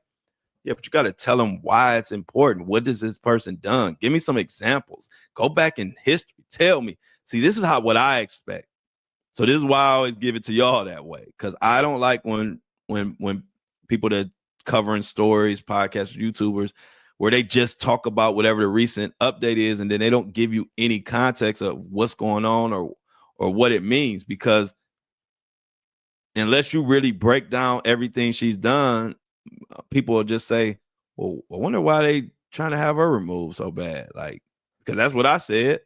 yeah, but you got to tell them why it's important. What has this person done? Give me some examples. Go back in history. Tell me. See, this is what I expect. So this is why I always give it to y'all that way, because I don't like when people that covering stories, podcasts, YouTubers, where they just talk about whatever the recent update is, and then they don't give you any context of what's going on or what it means. Because unless you really break down everything she's done, people will just say, well, I wonder why they trying to have her removed so bad. Like, because that's what I said.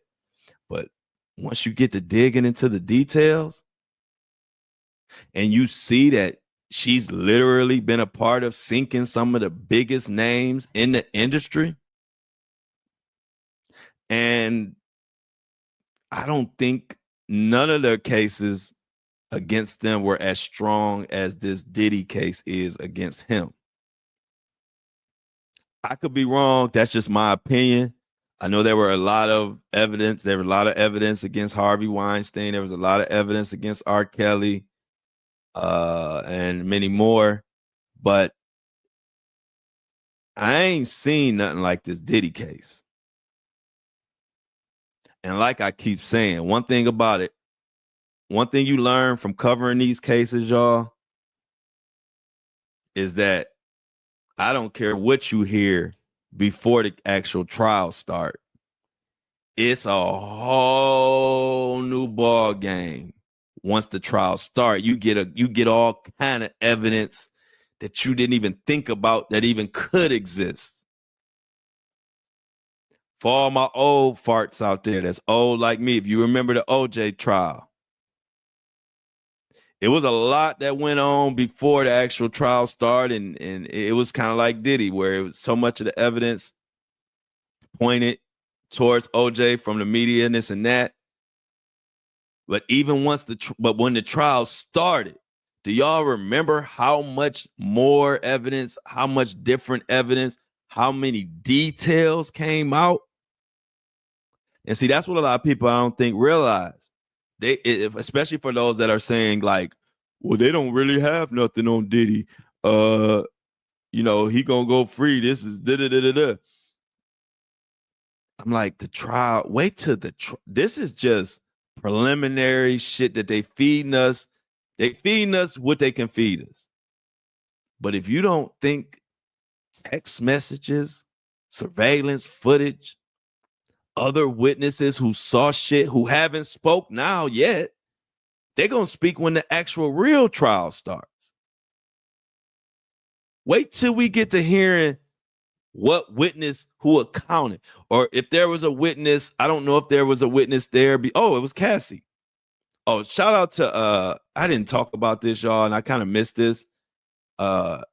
But once you get to digging into the details and you see that she's literally been a part of sinking some of the biggest names in the industry, and I don't think none of their cases against them were as strong as this Diddy case is against him. I could be wrong. That's just my opinion. I know there were a lot of evidence. There was a lot of evidence against Harvey Weinstein. There was a lot of evidence against R. Kelly and many more. But I ain't seen nothing like this Diddy case. And like I keep saying, one thing about it, one thing you learn from covering these cases, y'all, is that I don't care what you hear before the actual trial start. It's a whole new ball game. Once the trial start, you get all kind of evidence that you didn't even think about that even could exist. For all my old farts out there that's old like me, if you remember the OJ trial, it was a lot that went on before the actual trial started, and it was kind of like Diddy, where it was so much of the evidence pointed towards OJ from the media and this and that. But even when the trial started, do y'all remember how much more evidence, how much different evidence, how many details came out? And see, that's what a lot of people I don't think realize. Especially for those that are saying like, well, they don't really have nothing on Diddy. he gonna go free. This is da da da da da. I'm like, the trial. Wait till this is just preliminary shit that they feeding us. They feeding us what they can feed us. But if you don't think text messages, surveillance footage, other witnesses who saw shit who haven't spoke now yet, they're gonna speak when the actual real trial starts. Wait till we get to hearing what witness who accounted, or if there was a witness. I don't know if there was a witness there. It was Cassie. Oh, shout out to I didn't talk about this, y'all, and I kind of missed this. I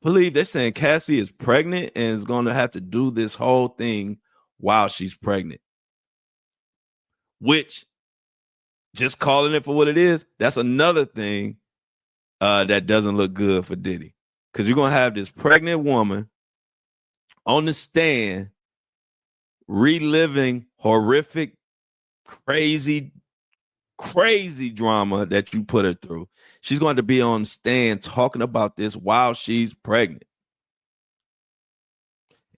believe they're saying Cassie is pregnant and is going to have to do this whole thing while she's pregnant, which, just calling it for what it is, that's another thing that doesn't look good for Diddy, because you're going to have this pregnant woman on the stand reliving horrific, crazy drama that you put her through. She's going to be on the stand talking about this while she's pregnant.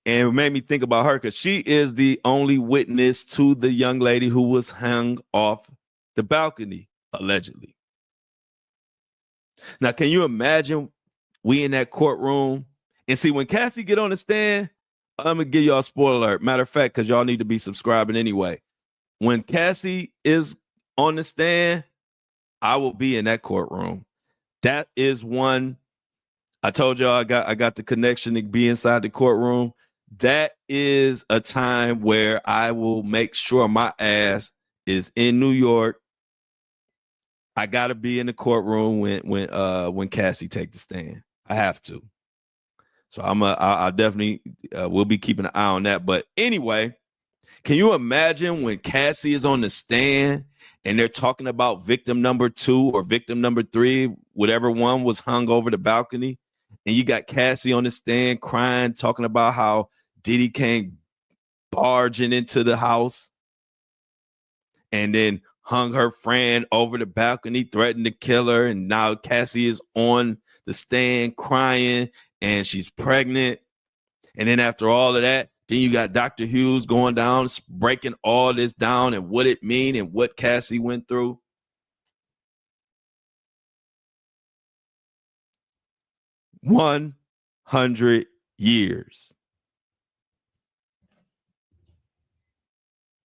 And it made me think about her because she is the only witness to the young lady who was hung off the balcony, allegedly. Now, can you imagine we in that courtroom? And see, when Cassie get on the stand, I'm going to give y'all a spoiler alert. Matter of fact, because y'all need to be subscribing anyway. When Cassie is on the stand, I will be in that courtroom. That is one. I told y'all I got the connection to be inside the courtroom. That is a time where I will make sure my ass is in New York. I gotta be in the courtroom when Cassie take the stand. I have to. So I definitely will be keeping an eye on that. But anyway, can you imagine when Cassie is on the stand and they're talking about victim number 2 or victim number 3, whatever one was hung over the balcony, and you got Cassie on the stand crying, talking about how Diddy came barging into the house and then hung her friend over the balcony, threatened to kill her. And now Cassie is on the stand crying and she's pregnant. And then after all of that, then you got Dr. Hughes going down, breaking all this down and what it mean and what Cassie went through. 100 years.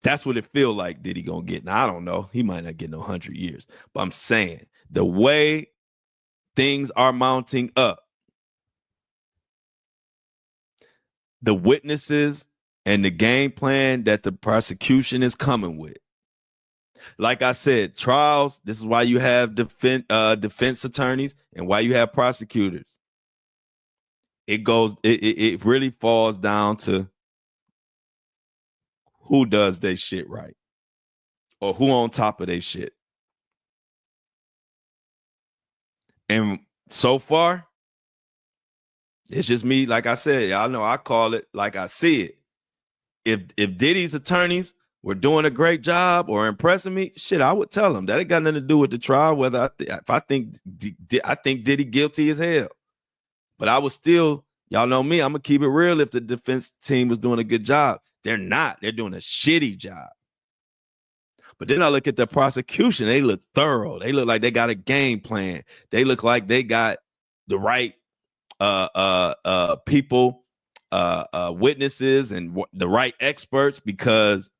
That's what it feel like Diddy gonna get. Now, I don't know. He might not get no 100 years. But I'm saying the way things are mounting up, the witnesses and the game plan that the prosecution is coming with. Like I said, trials, this is why you have defense attorneys and why you have prosecutors. It really falls down to who does their shit right or who on top of their shit. And so far, it's just me. Like I said, y'all know I call it like I see it. If Diddy's attorneys were doing a great job or impressing me, shit, I would tell them that ain't got nothing to do with the trial. Whether I think Diddy guilty as hell, but I was still, y'all know me, I'm gonna keep it real. If the defense team was doing a good job, they're not. They're doing a shitty job. But then I look at the prosecution. They look thorough. They look like they got a game plan. They look like they got the right people, witnesses, and the right experts, because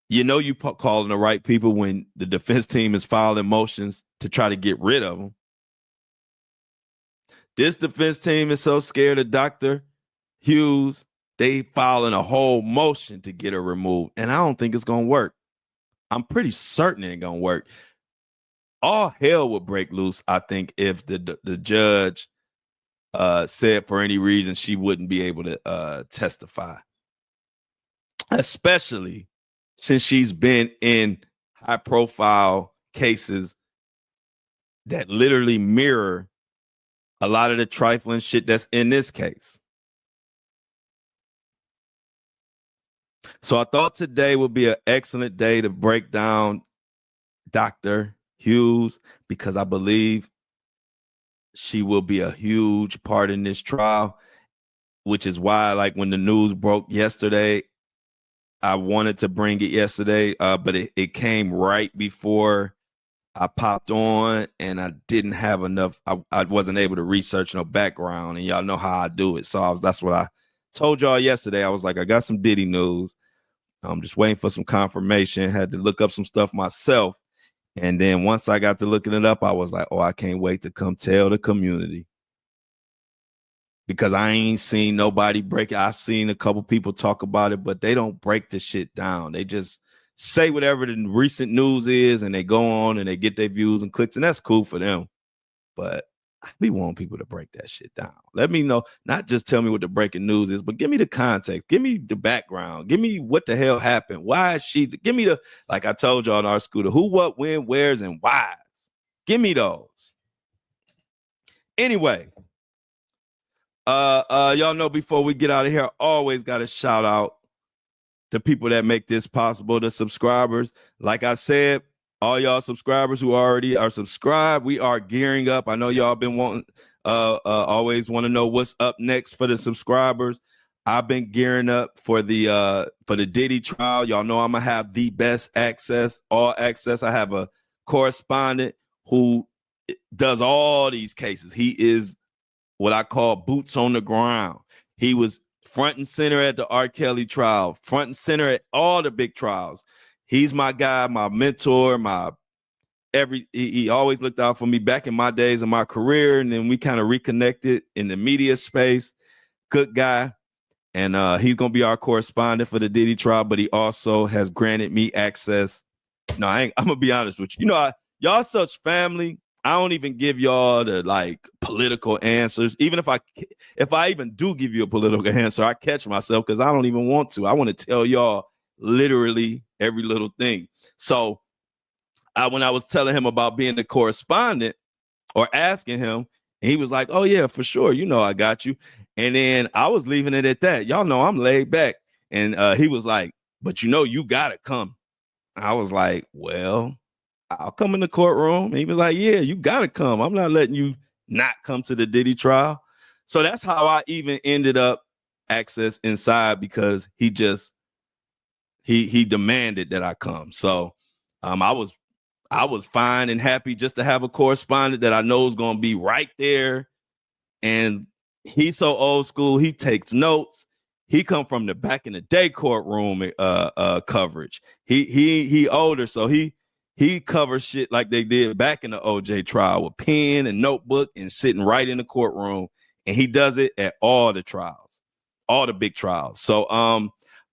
you calling the right people when the defense team is filing motions to try to get rid of them. This defense team is so scared of Dr. Hughes, they filing a whole motion to get her removed. And I don't think it's going to work. I'm pretty certain it ain't going to work. All hell would break loose, I think, if the judge said for any reason she wouldn't be able to testify. Especially since she's been in high-profile cases that literally mirror a lot of the trifling shit that's in this case. So I thought today would be an excellent day to break down Dr. Hughes, because I believe she will be a huge part in this trial, which is why, like, when the news broke yesterday, I wanted to bring it yesterday, but it came right before I popped on, and I didn't have enough. I wasn't able to research no background, and y'all know how I do it. So that's what I told y'all yesterday. I was like, I got some Diddy news. I'm just waiting for some confirmation. Had to look up some stuff myself. And then once I got to looking it up, I was like, oh, I can't wait to come tell the community. Because I ain't seen nobody break it. I've seen a couple people talk about it, but they don't break the shit down. They just say whatever the recent news is, and they go on and they get their views and clicks, and that's cool for them. But I be wanting people to break that shit down. Let me know, not just tell me what the breaking news is, but give me the context. Give me the background. Give me what the hell happened. Why is she? Give me the, like I told y'all in our school, the who, what, when, where's, and whys. Give me those. Anyway, y'all know before we get out of here, always got to shout out the people that make this possible, the subscribers. Like I said, all y'all subscribers who already are subscribed, we are gearing up. I know y'all been wanting, always want to know what's up next for the subscribers. I've been gearing up for the Diddy trial. Y'all know I'm gonna have the best access, all access. I have a correspondent who does all these cases. He is what I call boots on the ground. He was front and center at the R. Kelly trial, front and center at all the big trials. He's my guy, my mentor, he always looked out for me back in my days of my career, and then we kind of reconnected in the media space. Good guy. And he's gonna be our correspondent for the Diddy trial, but he also has granted me access. No, I'm gonna be honest with you. You know, y'all such family. I don't even give y'all the like political answers. Even if I even do give you a political answer, I catch myself because I don't even want to. I want to tell y'all literally every little thing. So when I was telling him about being the correspondent or asking him, he was like, oh yeah, for sure. You know, I got you. And then I was leaving it at that. Y'all know I'm laid back. And he was like, but you know, you gotta come. I was like, well, I'll come in the courtroom. And he was like, yeah, you gotta come. I'm not letting you not come to the Diddy trial. So that's how I even ended up access inside, because he demanded that I come. So I was fine and happy just to have a correspondent that I know is gonna be right there. And he's so old school, he takes notes. He come from the back in the day courtroom coverage. He older, so he covers shit like they did back in the OJ trial with pen and notebook and sitting right in the courtroom. And he does it at all the trials, all the big trials. So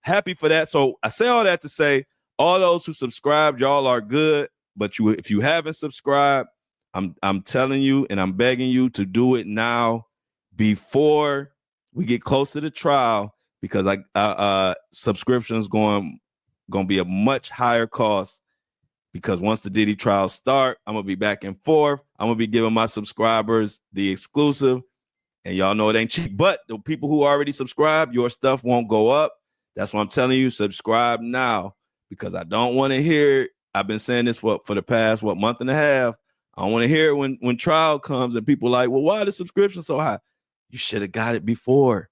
happy for that. So I say all that to say, all those who subscribed, y'all are good. But if you haven't subscribed, I'm telling you and I'm begging you to do it now before we get close to the trial, because subscription is going to be a much higher cost, because once the Diddy trials start, I'm going to be back and forth. I'm going to be giving my subscribers the exclusive, and y'all know it ain't cheap. But the people who already subscribe, your stuff won't go up. That's what I'm telling you. Subscribe now, because I don't want to hear it. I've been saying this for the past, month and a half. I don't want to hear it when trial comes and people like, well, why the subscription so high? You should have got it before.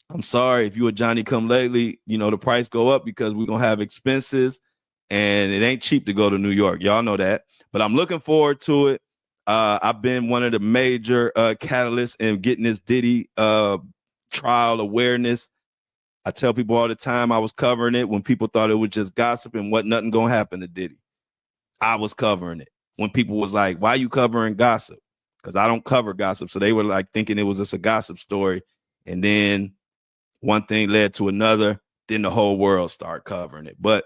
I'm sorry if you a Johnny come lately, you know, the price go up because we're going to have expenses, and it ain't cheap to go to New York. Y'all know that. But I'm looking forward to it. I've been one of the major catalysts in getting this Diddy trial awareness. I tell people all the time I was covering it when people thought it was just gossip and what nothing gonna happen to Diddy. I was covering it when people was like, why you covering gossip? Because I don't cover gossip. So they were like thinking it was just a gossip story. And then one thing led to another. Then the whole world started covering it. But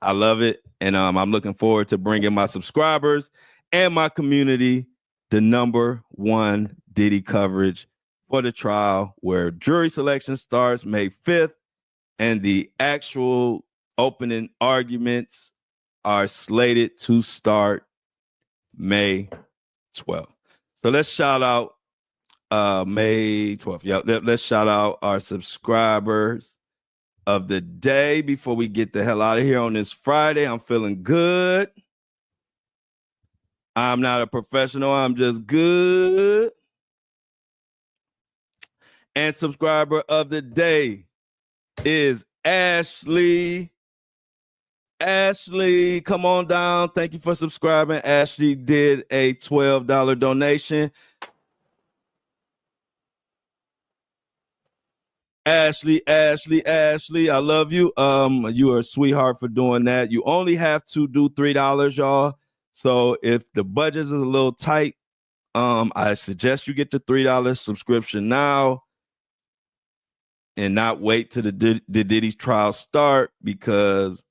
I love it. And I'm looking forward to bringing my subscribers and my community the #1 Diddy coverage for the trial, where jury selection starts May 5th and the actual opening arguments are slated to start May 12th. So let's shout out May 12th. Yeah, let's shout out our subscribers of the day before we get the hell out of here on this Friday. I'm feeling good. I'm not a professional. I'm just good. And subscriber of the day is Ashley. Ashley, come on down. Thank you for subscribing. Ashley did a $12 donation. Ashley, I love you. You are a sweetheart for doing that. You only have to do $3, y'all. So if the budget is a little tight, I suggest you get the $3 subscription now and not wait till the Diddy's trial start, because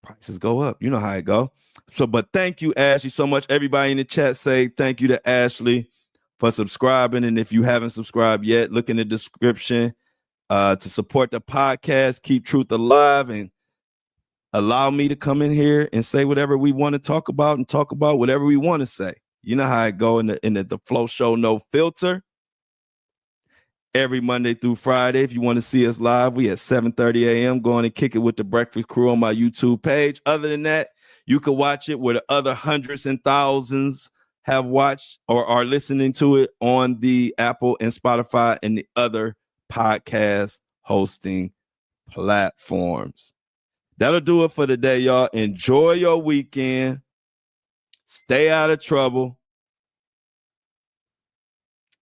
prices go up. You know how it go. So, but thank you, Ashley, so much. Everybody in the chat say thank you to Ashley for subscribing. And if you haven't subscribed yet, look in the description to support the podcast, keep truth alive, and allow me to come in here and say whatever we want to talk about and talk about whatever we want to say. You know how it go in the Flow Show, no filter. Every Monday through Friday. If you want to see us live, we at 7:30 a.m. going and kick it with the Breakfast Crew on my YouTube page. Other than that, you can watch it where the other hundreds and thousands have watched or are listening to it on the Apple and Spotify and the other podcast hosting platforms. That'll do it for today, y'all. Enjoy your weekend. Stay out of trouble.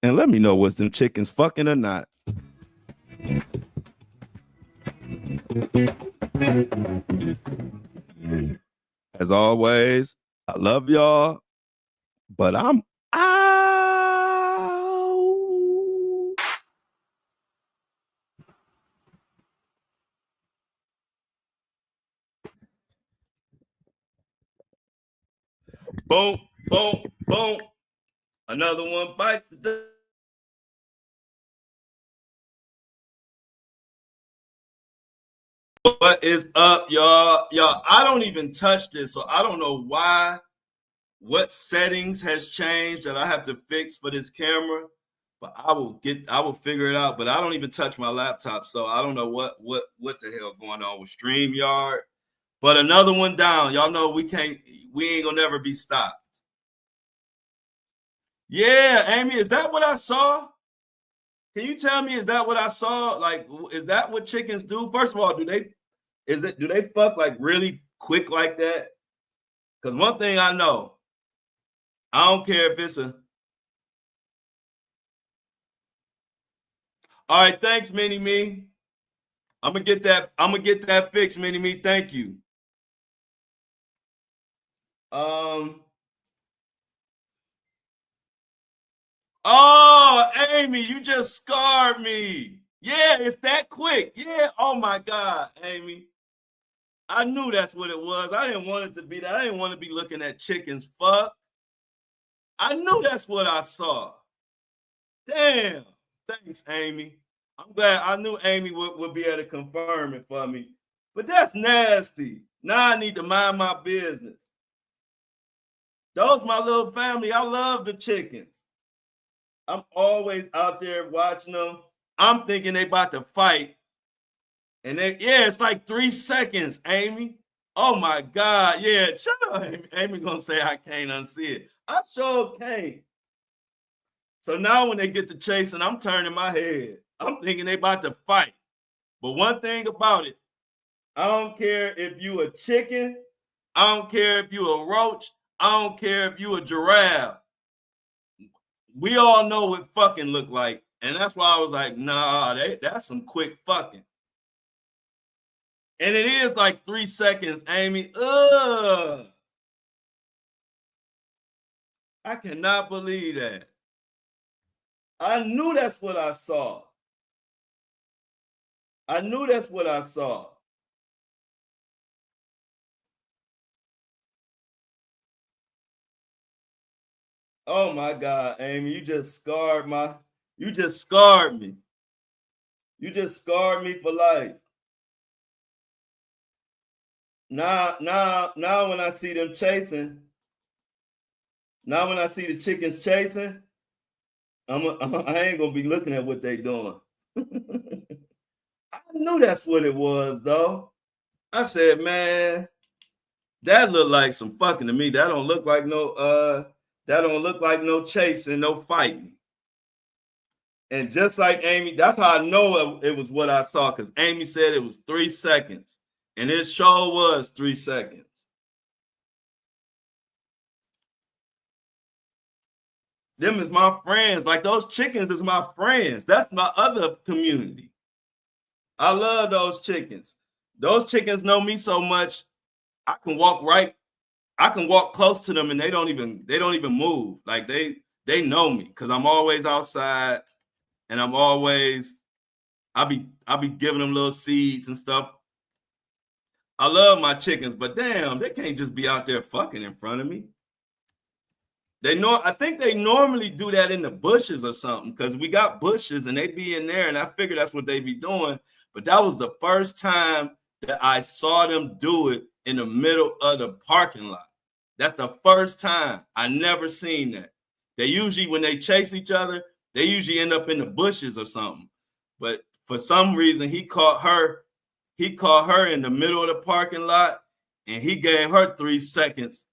And let me know, was them chickens fucking or not? As always, I love y'all, but I'm out. Boom, boom, boom. Another one bites the dust. What is up, y'all? Y'all, I don't even touch this, so I don't know what settings has changed that I have to fix for this camera, but I will figure it out. But I don't even touch my laptop, so I don't know what the hell going on with StreamYard. But another one down. Y'all know we ain't gonna never be stopped. Yeah, Amy, is that what I saw? Can you tell me, is that what I saw? Like, is that what chickens do? First of all, do they fuck like really quick like that? Because one thing I know, I don't care if it's a. All right, thanks, Mini Me. I'm gonna get that fixed, Mini Me. Thank you. Oh, Amy, you just scarred me. Yeah, it's that quick. Yeah. Oh my God, Amy. I knew that's what it was. I didn't want it to be that. I didn't want to be looking at chickens fuck. I knew that's what I saw. Damn. Thanks, Amy. I'm glad. I knew Amy would be able to confirm it for me. But that's nasty. Now I need to mind my business. Those my little family. I love the chickens. I'm always out there watching them. I'm thinking they about to fight. And it's like 3 seconds, Amy. Oh my God. Yeah, shut up, Amy. Amy gonna say I can't unsee it. I sure can't. So now when they get to chasing, I'm turning my head. I'm thinking they about to fight. But one thing about it, I don't care if you a chicken, I don't care if you a roach, I don't care if you a giraffe. We all know what fucking look like. And that's why I was like, nah, that's some quick fucking. And it is like 3 seconds, Amy. Ugh. I cannot believe that. I knew that's what I saw. I knew that's what I saw. Oh my God, Amy, you just scarred me. You just scarred me for life. Now when I see them chasing, now when I see the chickens chasing, I ain't gonna be looking at what they doing. I knew that's what it was, though. I said, man, That look like some fucking to me. That don't look like no chasing, no fighting. And just like Amy, that's how I know it was what I saw, because Amy said it was 3 seconds. And it sure was 3 seconds. Them is my friends. Like, those chickens is my friends. That's my other community. I love those chickens. Those chickens know me so much. I can walk close to them and they don't even move. Like, they know me because I'm always outside, and I'll be giving them little seeds and stuff. I love my chickens, but damn, they can't just be out there fucking in front of me. I think they normally do that in the bushes or something, because we got bushes and they be in there, and I figure that's what they be doing. But that was the first time that I saw them do it in the middle of the parking lot. That's the first time. I never seen that. They usually, when they chase each other, they usually end up in the bushes or something. But for some reason, he caught her in the middle of the parking lot, and he gave her 3 seconds.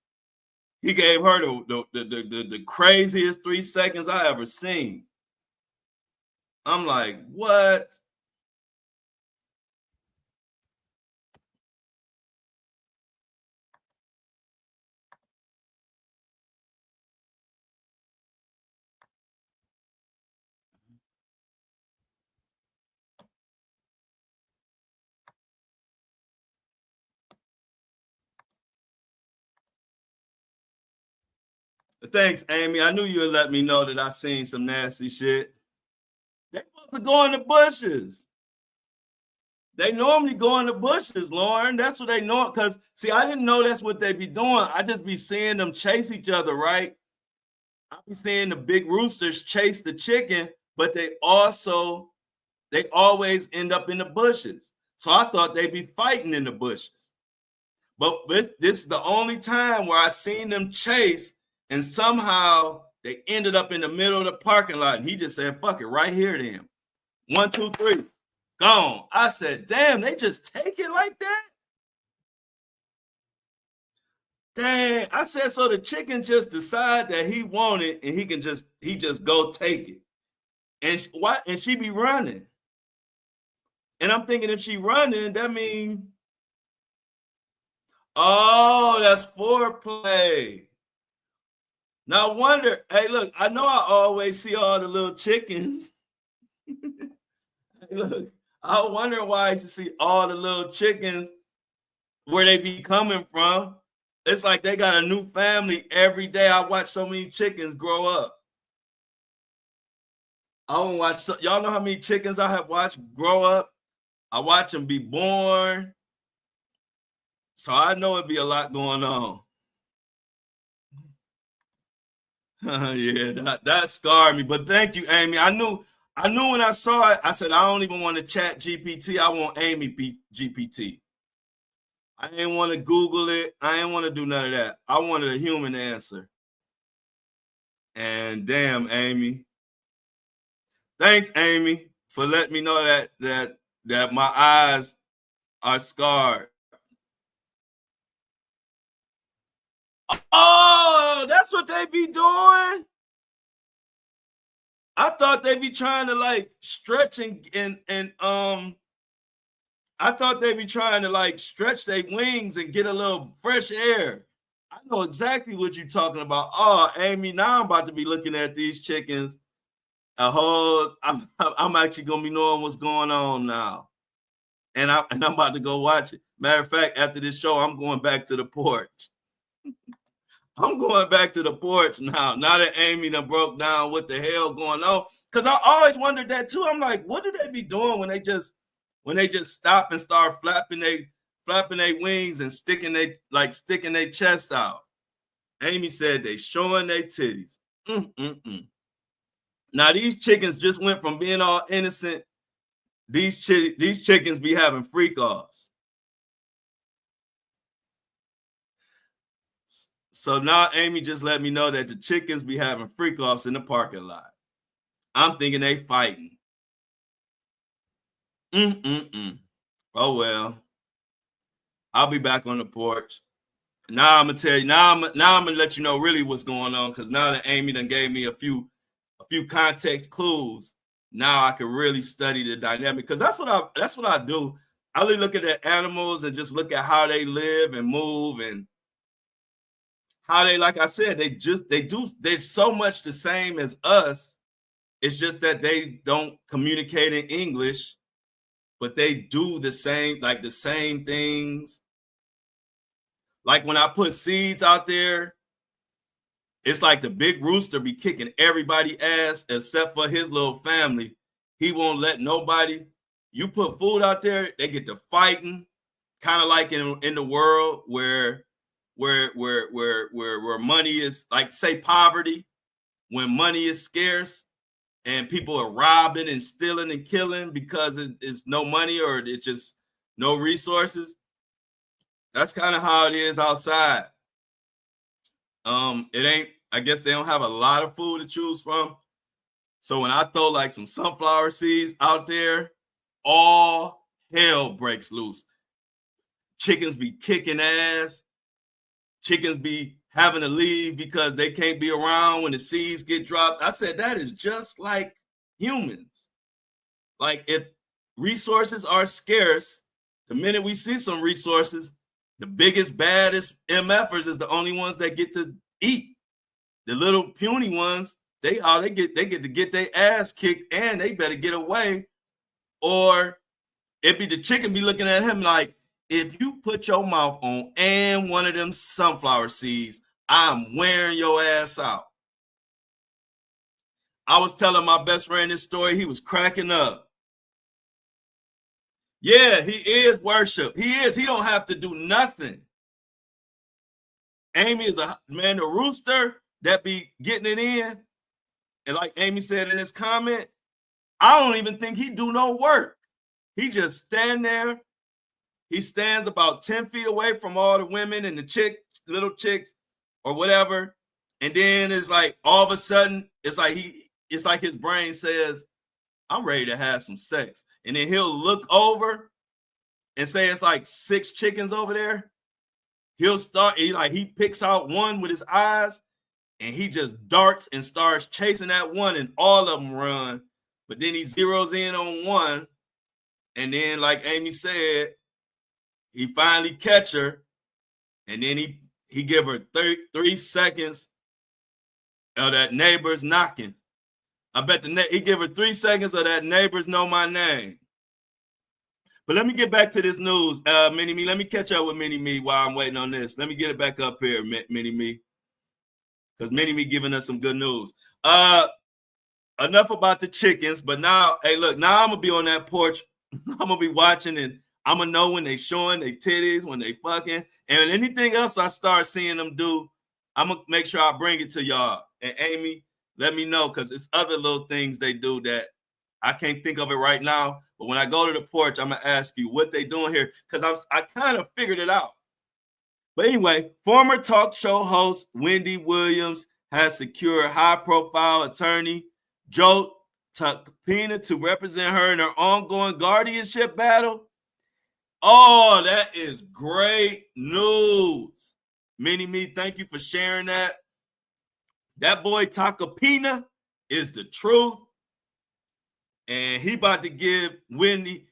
He gave her the craziest 3 seconds I ever seen. I'm like, what? Thanks, Amy. I knew you'd let me know that I seen some nasty shit. They supposed to go in the bushes. They normally go in the bushes, Lauren. That's what they know. Because, see, I didn't know that's what they be doing. I just be seeing them chase each other, right? I be seeing the big roosters chase the chicken, but they always end up in the bushes. So I thought they'd be fighting in the bushes. But this is the only time where I seen them chase, and somehow they ended up in the middle of the parking lot. And he just said, fuck it, right here then. 1, 2, 3, gone. I said, damn, they just take it like that? Dang. I said, so the chicken just decide that he want it, and he just go take it. And she be running. And I'm thinking, if she running, that means, oh, that's foreplay. Now, I wonder, hey, look, I know I always see all the little chickens. Hey, look, I wonder why I used to see all the little chickens, where they be coming from. It's like they got a new family every day. I watch so many chickens grow up. I don't watch, y'all know how many chickens I have watched grow up? I watch them be born. So I know it'd be a lot going on. Yeah, that scarred me. But thank you, Amy. I knew when I saw it, I said, I don't even want to chat GPT. I want Amy GPT. I didn't want to Google it. I didn't want to do none of that. I wanted a human answer. And damn, Amy. Thanks, Amy, for letting me know that my eyes are scarred. Oh, that's what they be doing? I thought they'd be trying to like stretch and I thought they'd be trying to like stretch their wings and get a little fresh air. I know exactly what you're talking about. Oh, Amy, now I'm about to be looking at these chickens. I'm actually gonna be knowing what's going on now. And I'm about to go watch it. Matter of fact, after this show, I'm going back to the porch. I'm going back to the porch now. Now that Amy done broke down what the hell going on. Because I always wondered that too. I'm like, what do they be doing when they just stop and start flapping their wings and sticking their chest out? Amy said they showing their titties. Mm-mm-mm. Now these chickens just went from being all innocent. These chickens be having freak offs. So now Amy just let me know that the chickens be having freak offs in the parking lot. I'm thinking they fighting. Mm-mm-mm. Oh well. I'll be back on the porch. Now I'm gonna tell you. Now I'm gonna let you know really what's going on, because now that Amy done gave me a few context clues, now I can really study the dynamic. Because that's what I do. I really look at the animals and just look at how they live and move and how they, like I said, they're so much the same as us. It's just that they don't communicate in English, but they do the same things. Like when I put seeds out there, it's like the big rooster be kicking everybody ass except for his little family. He won't let nobody. You put food out there, they get to fighting, kind of like in the world where money is, like, say, poverty, when money is scarce and people are robbing and stealing and killing because it's no money or it's just no resources. That's kind of how it is outside. It ain't, I guess they don't have a lot of food to choose from. So when I throw like some sunflower seeds out there, all hell breaks loose. Chickens be kicking ass. Chickens be having to leave because they can't be around when the seeds get dropped. I said, that is just like humans. Like, if resources are scarce, the minute we see some resources, the biggest, baddest MFers is the only ones that get to eat. The little puny ones, they get to get their ass kicked, and they better get away. Or it be the chicken be looking at him like, if you put your mouth on and one of them sunflower seeds, I'm wearing your ass out. I was telling my best friend this story. He was cracking up. Yeah, he is worship. He is. He don't have to do nothing. Amy is the rooster that be getting it in. And like Amy said in his comment, I don't even think he do no work. He just stand there. He stands about 10 feet away from all the women and the little chicks or whatever. And then it's like, all of a sudden, it's like his brain says, I'm ready to have some sex. And then he'll look over and say it's like 6 chickens over there. He'll start, he picks out one with his eyes, and he just darts and starts chasing that one, and all of them run. But then he zeroes in on one, and then, like Amy said, he finally catch her, and then he give her 3 seconds of that neighbor's knocking. I bet he give her 3 seconds of that neighbors know my name. But let me get back to this news, Mini Me. Let me catch up with Mini Me while I'm waiting on this. Let me get it back up here, Mini Me, because Mini Me giving us some good news. Enough about the chickens, but now, hey, look, now I'm gonna be on that porch. I'm gonna be watching, and I'm gonna know when they showing their titties, when they fucking, and anything else I start seeing them do, I'm gonna make sure I bring it to y'all. And Amy, let me know, because it's other little things they do that I can't think of it right now. But when I go to the porch, I'm gonna ask you what they doing here, because I kind of figured it out. But anyway, former talk show host Wendy Williams has secured high-profile attorney Joe Tacopina to represent her in her ongoing guardianship battle. Oh, that is great news. Mini Me, thank you for sharing that. That boy Tacopina is the truth. And he about to get Wendy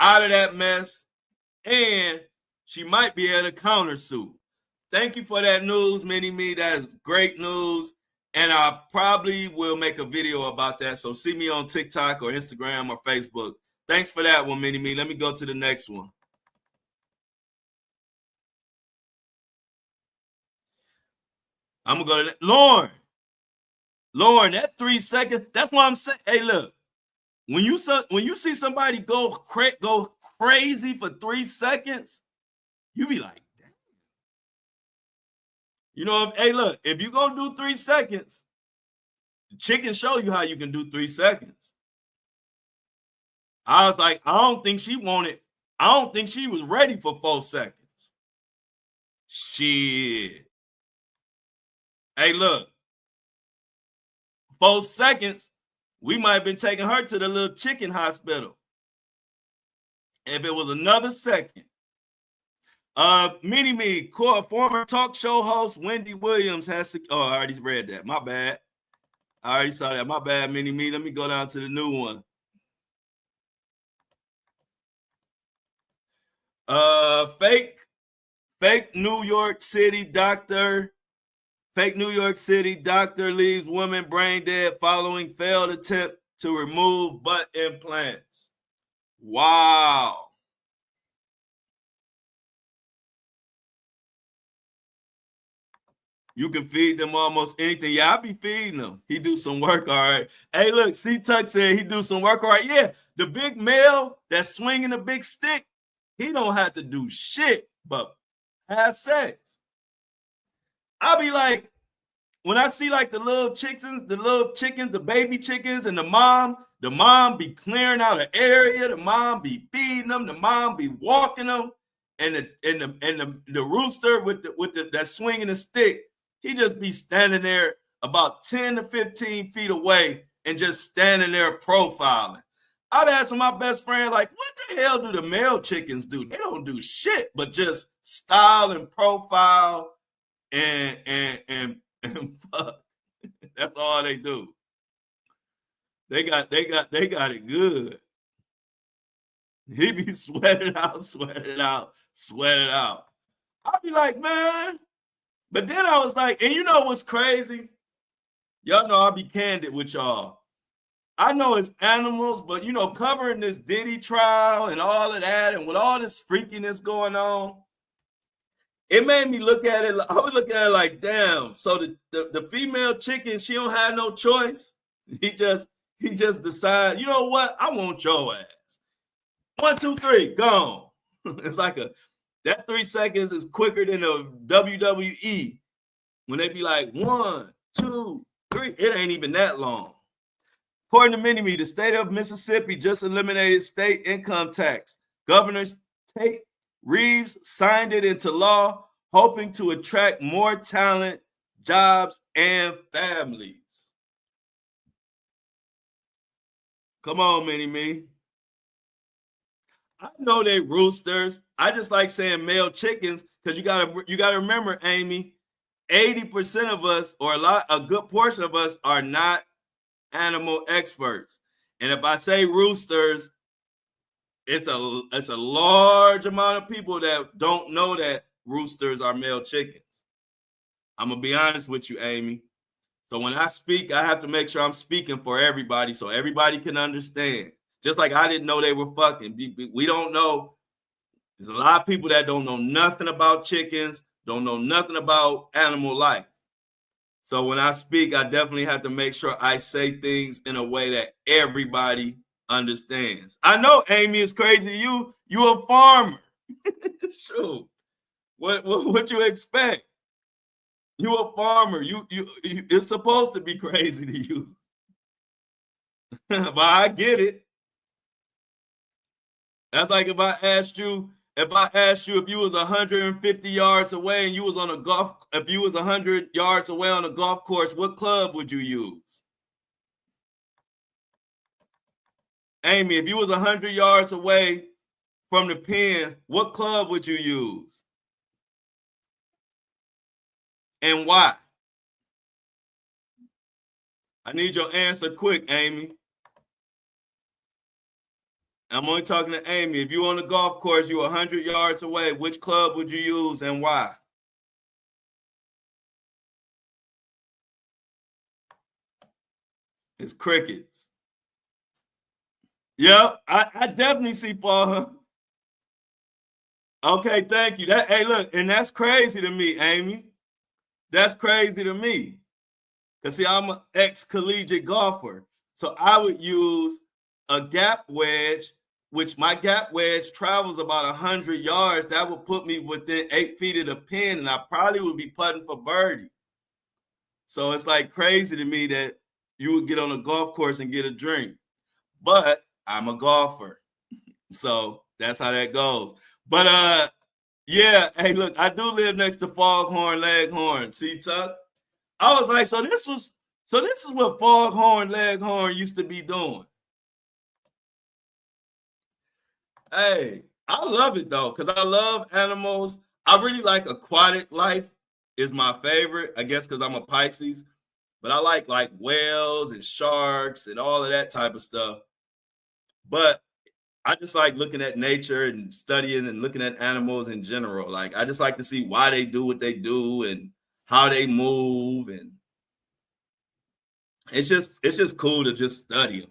out of that mess. And she might be able to countersue. Thank you for that news, Mini Me. That's great news. And I probably will make a video about that. So see me on TikTok or Instagram or Facebook. Thanks for that one, Mini Me. Let me go to the next one. I'm going to go to Lauren. Lauren, that 3 seconds, that's what I'm saying. Hey, look, when you see somebody go crazy for 3 seconds, you be like, damn. You know, hey, look, if you're going to do 3 seconds, the chicken show you how you can do 3 seconds. I was like, I don't think she was ready for 4 seconds. Shit. Hey, look, 4 seconds, we might have been taking her to the little chicken hospital. If it was another second. Mini Me, former talk show host Wendy Williams has. Oh, I already read that. My bad. I already saw that. My bad, Mini Me. Let me go down to the new one. Fake New York City doctor. Fake New York City doctor leaves woman brain dead following failed attempt to remove butt implants. Wow. You can feed them almost anything. Yeah, I be feeding them. He do some work, all right. Hey, look, C Tuck said he do some work, all right. Yeah, the big male that's swinging the big stick, he don't have to do shit but have sex. I'll be like, when I see like the little chickens, the baby chickens, and the mom be clearing out an area, the mom be feeding them, the mom be walking them, and the rooster with the that swinging the stick, he just be standing there about 10 to 15 feet away and just standing there profiling. I've asked my best friend, like, what the hell do the male chickens do? They don't do shit but just style and profile and fuck. That's all they do. They got it good. He be sweating out. I'll be like, man. But then I was like, and you know what's crazy? Y'all know I'll be candid with y'all. I know it's animals, but you know, covering this Diddy trial and all of that, and with all this freakiness going on, it made me look at it. I was looking at it like, damn. So the female chicken, she don't have no choice. He just decide, you know what? I want your ass. 1, 2, 3, gone. It's like that 3 seconds is quicker than a WWE when they be like 1, 2, 3. It ain't even that long. According to Mini-Me, the state of Mississippi just eliminated state income tax. Governor Tate Reeves signed it into law, hoping to attract more talent, jobs, and families. Come on, Mini-Me. I know they roosters. I just like saying male chickens because you gotta remember, Amy, 80% of us, or a good portion of us, are not animal experts. And if I say roosters, it's a large amount of people that don't know that roosters are male chickens. I'm gonna be honest with you, Amy. So when I speak, I have to make sure I'm speaking for everybody so everybody can understand. Just like I didn't know they were fucking. We don't know. There's a lot of people that don't know nothing about chickens, don't know nothing about animal life. So when I speak, I definitely have to make sure I say things in a way that everybody understands. I know, Amy, it's crazy. You a farmer. It's true. What you expect? You a farmer. You it's supposed to be crazy to you. But I get it. That's like if I asked you if you was 150 yards away and you was on if you was 100 yards away on a golf course, what club would you use? Amy, if you was 100 yards away from the pin, what club would you use? And why? I need your answer quick, Amy. I'm only talking to Amy. If you're on the golf course, you're 100 yards away, which club would you use and why? It's crickets. Yep, I definitely see Paul. Okay, thank you. Hey, look, and that's crazy to me, Amy. That's crazy to me. Because, see, I'm an ex-collegiate golfer. So I would use a gap wedge, which my gap wedge travels about 100 yards. That would put me within 8 feet of the pin, and I probably would be putting for birdie. So it's like crazy to me that you would get on a golf course and get a drink. But I'm a golfer. So that's how that goes. But yeah, hey, look, I do live next to Foghorn Leghorn. See, Tuck? I was like, so this is what Foghorn Leghorn used to be doing. Hey, I love it though, because I love animals. I really like aquatic life is my favorite, I guess because I'm a Pisces. But I like whales and sharks and all of that type of stuff. But I just like looking at nature and studying and looking at animals in general. Like I just like to see why they do what they do and how they move, and it's just cool to just study them.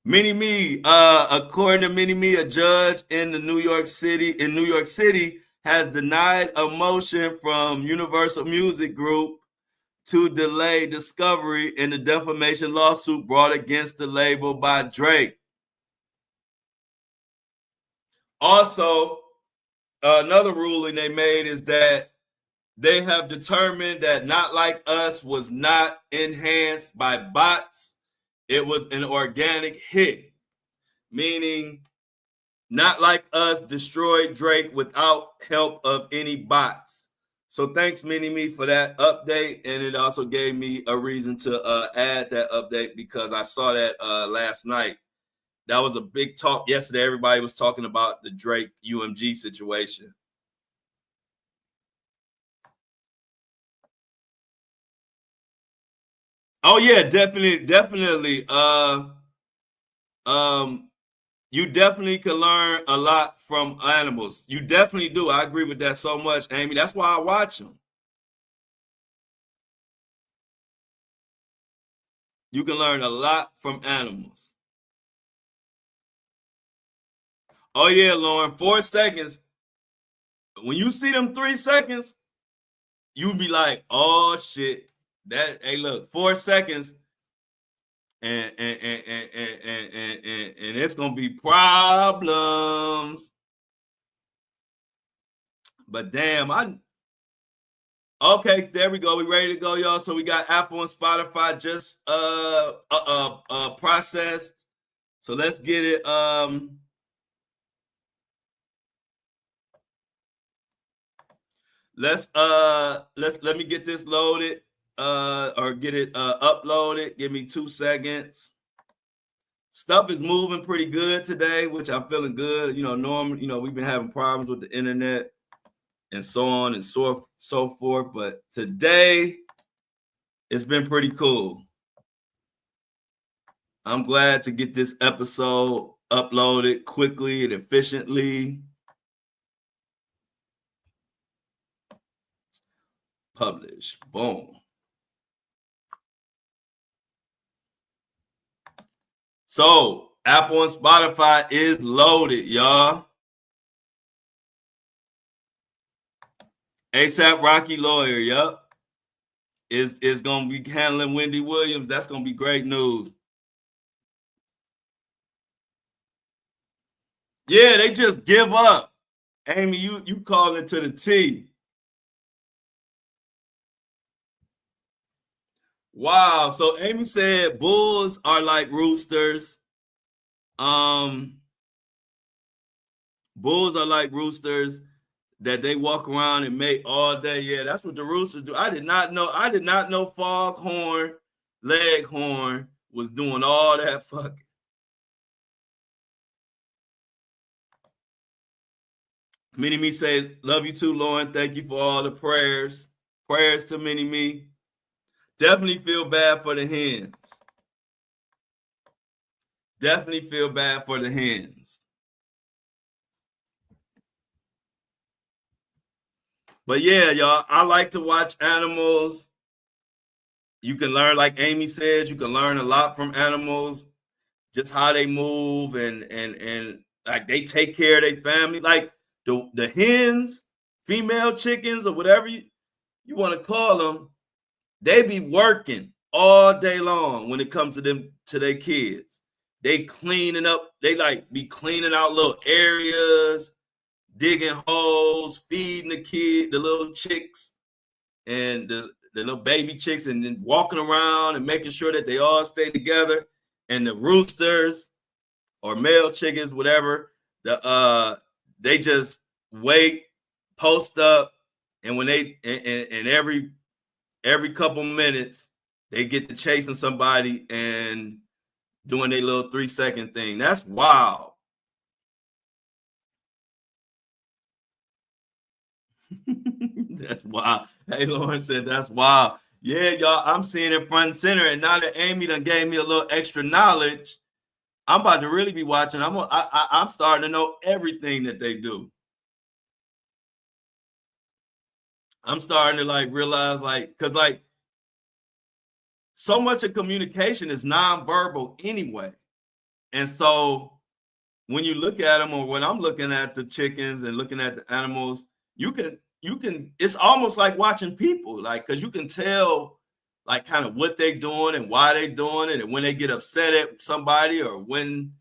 Mini Me, according to Mini Me, a judge in New York City, has denied a motion from Universal Music Group to delay discovery in the defamation lawsuit brought against the label by Drake. Also, another ruling they made is that they have determined that Not Like Us was not enhanced by bots. It was an organic hit, meaning Not Like Us destroyed Drake without help of any bots. So thanks, Mini Me, for that update. And it also gave me a reason to add that update because I saw that last night. That was a big talk yesterday. Everybody was talking about the Drake UMG situation. Oh yeah, definitely. You definitely can learn a lot from animals. You definitely do. I agree with that so much, Amy. That's why I watch them. You can learn a lot from animals. Oh yeah, Lauren. 4 seconds. When you see them 3 seconds, you be like, "Oh shit!" That hey, look, 4 seconds, and it's gonna be problems. But damn, I okay. There we go. We ready to go, y'all. So we got Apple and Spotify just processed. So let's get it. Let me get this loaded or get it uploaded. Give me 2 seconds. Stuff is moving pretty good today, which I'm feeling good. Normally, we've been having problems with the internet and so on and so forth, but today it's been pretty cool. I'm glad to get this episode uploaded quickly and efficiently. Publish. Boom. So Apple and Spotify is loaded, y'all. ASAP Rocky Lawyer, yup. Is gonna be handling Wendy Williams. That's gonna be great news. Yeah, they just give up. Amy, you call it to the T. Wow. So Amy said bulls are like roosters. Um, bulls are like roosters that they walk around and mate all day. Yeah, that's what the roosters do. I did not know. I did not know Foghorn Leghorn was doing all that fucking. Mini Me say, love you too, Lauren. Thank you for all the prayers. Prayers to Mini Me. Definitely feel bad for the hens. Definitely feel bad for the hens. But yeah, y'all, I like to watch animals. You can learn, like Amy says, you can learn a lot from animals, just how they move and like they take care of their family. Like the hens, female chickens, or whatever you want to call them, they be working all day long when it comes to them to their kids. They cleaning up, they like be cleaning out little areas, digging holes, feeding the little chicks and the little baby chicks, and then walking around and making sure that they all stay together. And the roosters or male chickens, whatever, they just wait, post up, and when they and every couple minutes they get to chasing somebody and doing their little 3-second thing. That's wild. That's wild. Hey, Lauren said that's wild. Yeah, y'all, I'm seeing it front and center. And now that Amy done gave me a little extra knowledge, I'm about to really be watching. I'm starting to know everything that they do. I'm starting to like realize because so much of communication is nonverbal anyway. And so when you look at them, or when I'm looking at the chickens and looking at the animals, you can, it's almost like watching people, like, because you can tell like kind of what they're doing and why they're doing it, and when they get upset at somebody, or when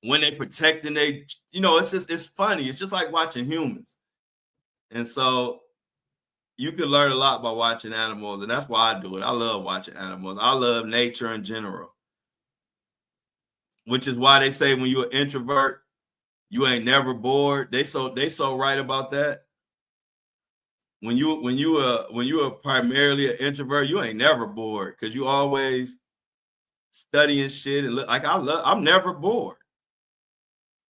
they're protecting it's funny. It's just like watching humans. And so you can learn a lot by watching animals, and that's why I do it. I love watching animals. I love nature in general, which is why they say when you're an introvert, you ain't never bored. They so right about that. When you are primarily an introvert, you ain't never bored, because you always studying shit and look like I'm never bored.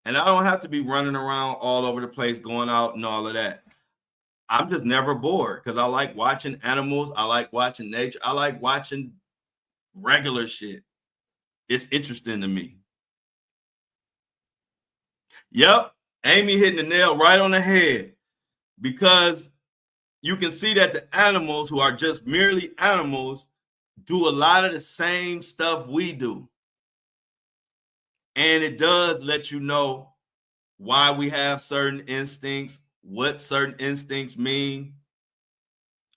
And I don't have to be running around all over the place, going out and all of that. I'm just never bored, because I like watching animals. I like watching nature. I like watching regular shit. It's interesting to me. Yep. Amy hitting the nail right on the head, because you can see that the animals, who are just merely animals, do a lot of the same stuff we do. And it does let you know why we have certain instincts, what certain instincts mean.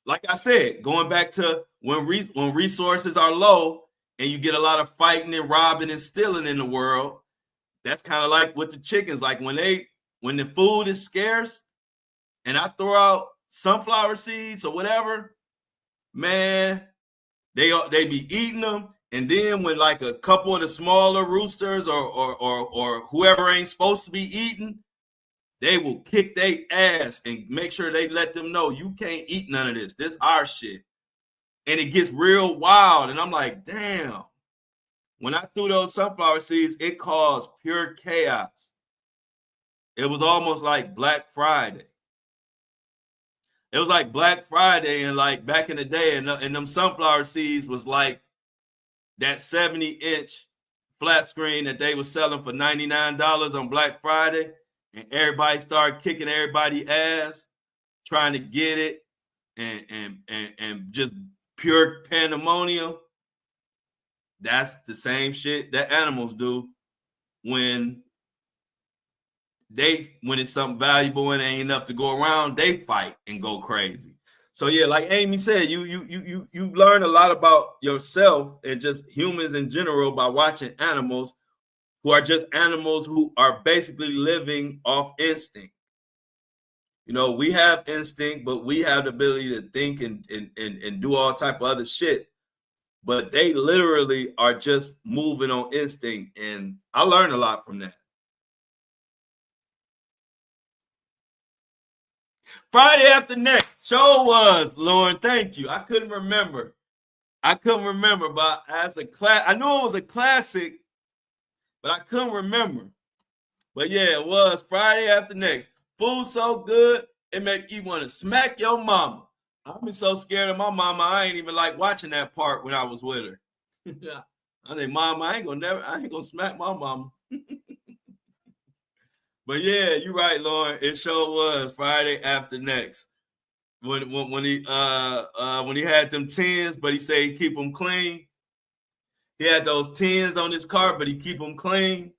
Like I said, going back to when resources are low and you get a lot of fighting and robbing and stealing in the world, that's kind of like with the chickens. Like when the food is scarce and I throw out sunflower seeds or whatever, man, they be eating them. And then when like a couple of the smaller roosters or whoever ain't supposed to be eating, they will kick their ass and make sure they let them know, you can't eat none of this. This our shit. And it gets real wild. And I'm like, damn. When I threw those sunflower seeds, it caused pure chaos. It was almost like Black Friday. It was like Black Friday, and like back in the day, and them sunflower seeds was like that 70-inch flat screen that they were selling for $99 on Black Friday, and everybody started kicking everybody's ass trying to get it, and just pure pandemonium. That's the same shit that animals do when it's something valuable and ain't enough to go around. They fight and go crazy. So yeah, like Amy said, you learn a lot about yourself and just humans in general by watching animals, who are just animals who are basically living off instinct. We have instinct, but we have the ability to think and do all type of other shit. But they literally are just moving on instinct, and I learned a lot from that. Friday After Next show was, Lauren, thank you. I couldn't remember, but as a class, I knew it was a classic, but I couldn't remember. But yeah, it was Friday After Next. Food so good, it make you want to smack your mama. I've been so scared of my mama, I ain't even like watching that part when I was with her. I think, Mama, I ain't gonna smack my mama. But yeah, you're right, Lauren. It sure was Friday After Next. When he had them tins, but he said he keep them clean. He had those tins on his car, but he keep them clean.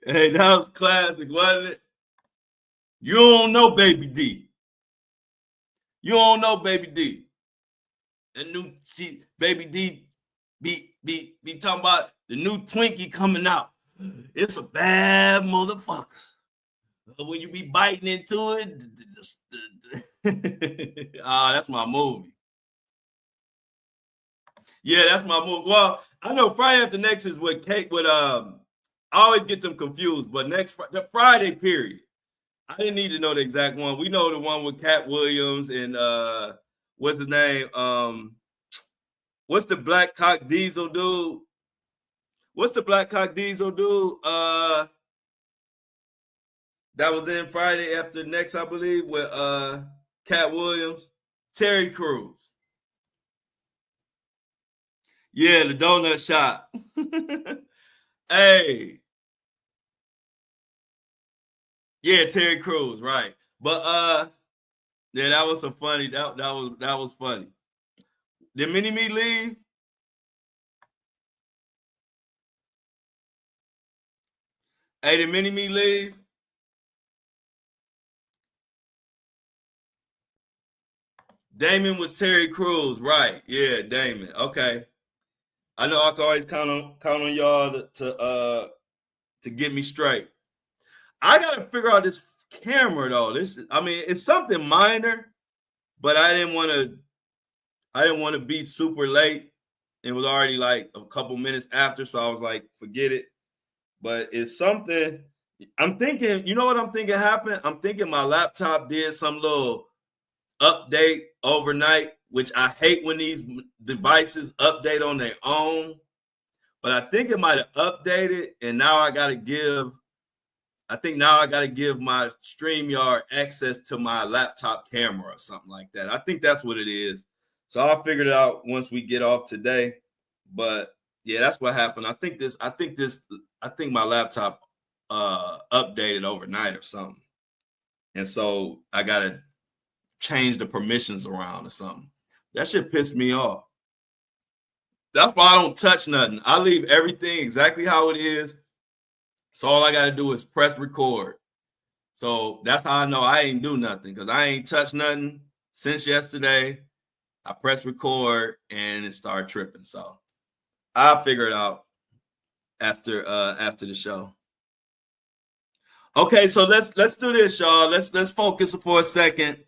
Hey, that was classic, wasn't it? You don't know Baby D. You don't know Baby D. Baby D be talking about the new Twinkie coming out. It's a bad motherfucker. When you be biting into it, that's my movie. Yeah, that's my movie. Well, I know Friday After Next is with Kate. I always get them confused, but the Friday period. I didn't need to know the exact one. We know the one with Cat Williams and what's his name? What's the Black Cock Diesel dude? What's the Black Cock Diesel dude? That was in Friday After Next, I believe, with Cat Williams, Terry Crews. Yeah, the donut shop. Hey. Yeah, Terry Crews, right. But yeah, that was some funny. That was funny. Did Mini Me leave? Hey, did Mini Me leave? Damon was Terry Crews, right? Yeah, Damon. Okay. I know I can always count on y'all to get me straight. I gotta figure out this camera though. It's something minor, but I didn't want to be super late. It was already like a couple minutes after, so I was like, forget it. But it's something. I'm thinking, you know what I'm thinking happened? I'm thinking my laptop did some little update overnight, which I hate when these devices update on their own. But I think it might have updated, and now I got to give my StreamYard access to my laptop camera or something like that. I think that's what it is. So I'll figure it out once we get off today. But yeah, that's what happened. I think my laptop updated overnight or something. And so I gotta change the permissions around or something. That shit pissed me off. That's why I don't touch nothing. I leave everything exactly how it is. So all I gotta do is press record. So that's how I know I ain't do nothing, because I ain't touched nothing since yesterday. I press record and it started tripping. So I'll figure it out after the show. Okay, so let's do this, y'all. Let's focus for a second.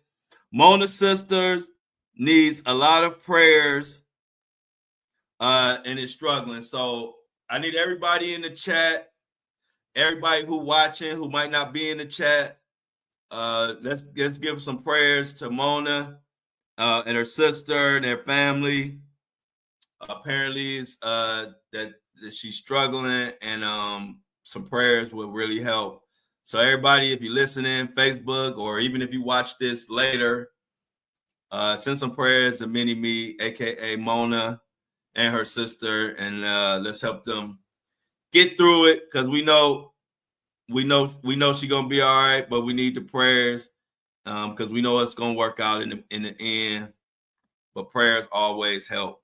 Mona Sisters needs a lot of prayers and is struggling. So I need everybody in the chat, everybody who watching who might not be in the chat. Let's give some prayers to Mona and her sister and their family. Apparently, it's that she's struggling, and some prayers will really help. So everybody, if you're listening, Facebook, or even if you watch this later, send some prayers to Mini Me, aka Mona, and her sister, and let's help them get through it, because we know she's gonna be all right, but we need the prayers, because we know it's gonna work out in the end. But prayers always help.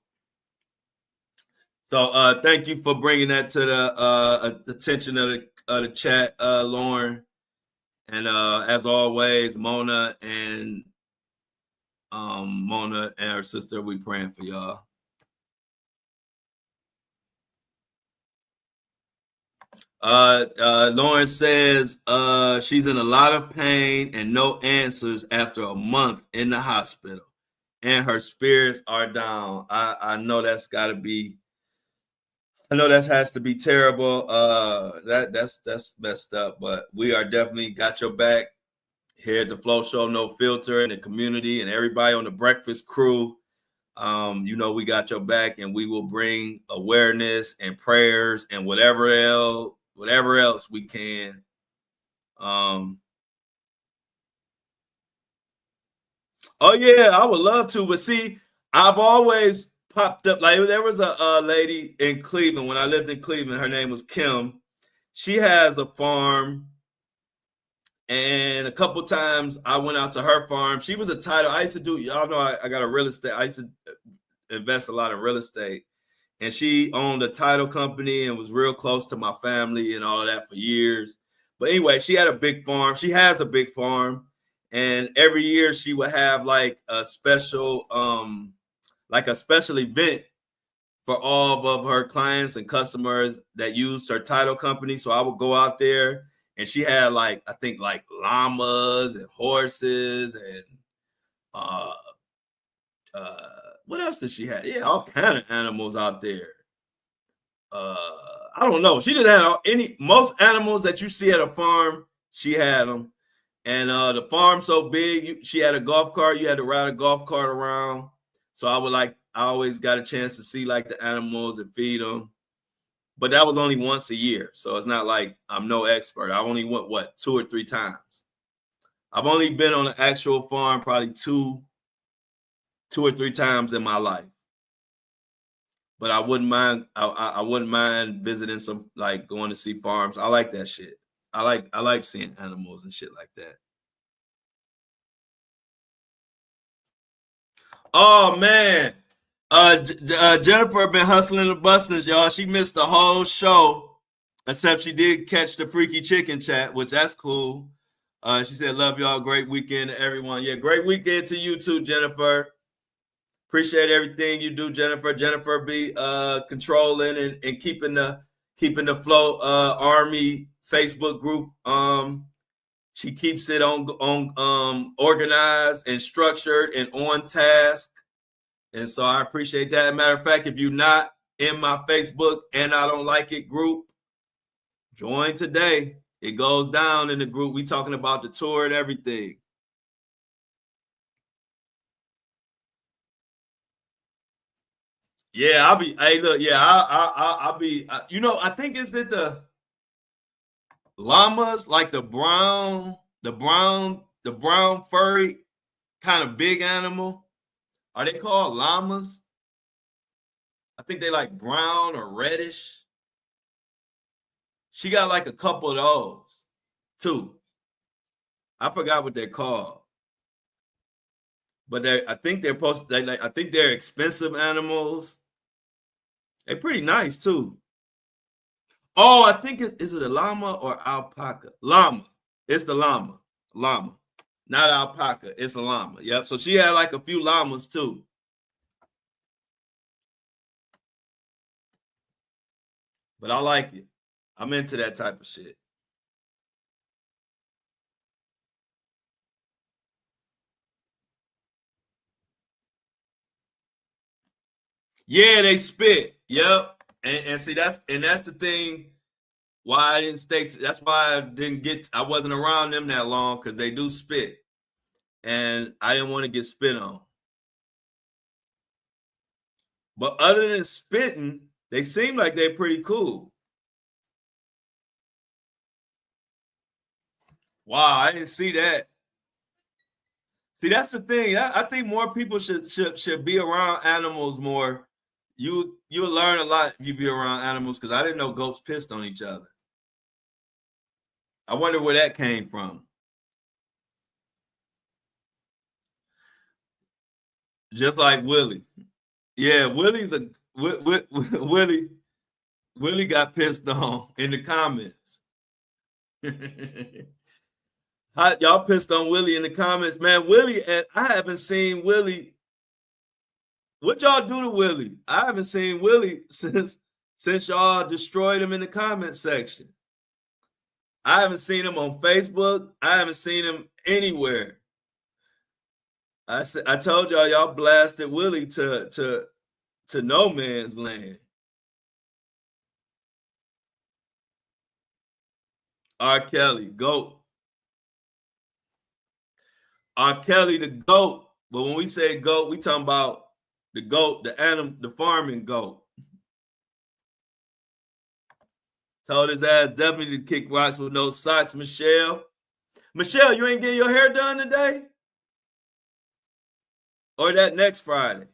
So thank you for bringing that to the attention of the chat, Lauren. And as always, Mona and her sister, we praying for y'all. Lauren says she's in a lot of pain and no answers after a month in the hospital, and her spirits are down. I know that's got to be. I know that has to be terrible. That's messed up, but we are definitely got your back here at the Flow Show, No Filter, and the community and everybody on the breakfast crew. We got your back, and we will bring awareness and prayers and whatever else we can. Oh yeah, I would love to, but see, I've always popped up. Like, there was a lady in Cleveland when I lived in Cleveland. Her name was Kim. She has a farm, and a couple times I went out to her farm. She was a title. I used to do. Y'all know I got a real estate. I used to invest a lot in real estate, and she owned a title company and was real close to my family and all of that for years. But anyway, she had a big farm. She has a big farm, and every year she would have like a special event for all of her clients and customers that used her title company. So I would go out there, and she had I think llamas and horses and what else did she have? Yeah, all kind of animals out there. I don't know. She just had most animals that you see at a farm. She had them, And the farm's so big, she had a golf cart. You had to ride a golf cart around. So I always got a chance to see like the animals and feed them. But that was only once a year. So it's not like I'm no expert. I only went, 2 or 3 times. I've only been on an actual farm probably two or 3 times in my life. But I wouldn't mind. I wouldn't mind visiting some, like going to see farms. I like that shit. I like seeing animals and shit like that. Oh man, Jennifer been hustling the busters, y'all. She missed the whole show, except she did catch the freaky chicken chat, which that's cool. She said, "Love y'all. Great weekend to everyone." Yeah, great weekend to you too, Jennifer. Appreciate everything you do, Jennifer. Jennifer be controlling and keeping the flow Army Facebook group. She keeps it on organized and structured and on task. And so I appreciate that. Matter of fact, if you're not in my Facebook and I don't like it group, join today. It goes down in the group. We talking about the tour and everything. Yeah, I'll be. Hey, look. Yeah, I'll be. I think it's that the llamas, like the brown furry kind of big animal. Are they called llamas? I think they like brown or reddish. She got like a couple of those too. I forgot what they're called, but I think they're supposed. I think they're expensive animals. They're pretty nice too. Oh, I think is it a llama or alpaca? Llama. It's the llama. Llama. Not alpaca. It's a llama. Yep. So she had like a few llamas too. But I like it. I'm into that type of shit. Yeah, they spit. Yep. And see that's the thing why I didn't stay. That's why I wasn't around them that long, because they do spit. And I didn't want to get spit on. But other than spitting, they seem like they're pretty cool. Wow, I didn't see that. See, that's the thing. I think more people should be around animals more. You'll learn a lot if you be around animals, because I didn't know goats pissed on each other. I wonder where that came from. Just like Willie. Yeah, Willie. Willie got pissed on in the comments. Y'all pissed on Willie in the comments, man. Willie, and I haven't seen Willie. What y'all do to Willie? I haven't seen Willie since y'all destroyed him in the comment section. I haven't seen him on Facebook. I haven't seen him anywhere. I told y'all blasted Willie to no man's land. R. Kelly, GOAT. R. Kelly, the GOAT. But when we say GOAT, we talking about the GOAT, the animal, the farming GOAT. Told his ass definitely to kick rocks with no socks, Michelle. Michelle, you ain't getting your hair done today? Or that next Friday?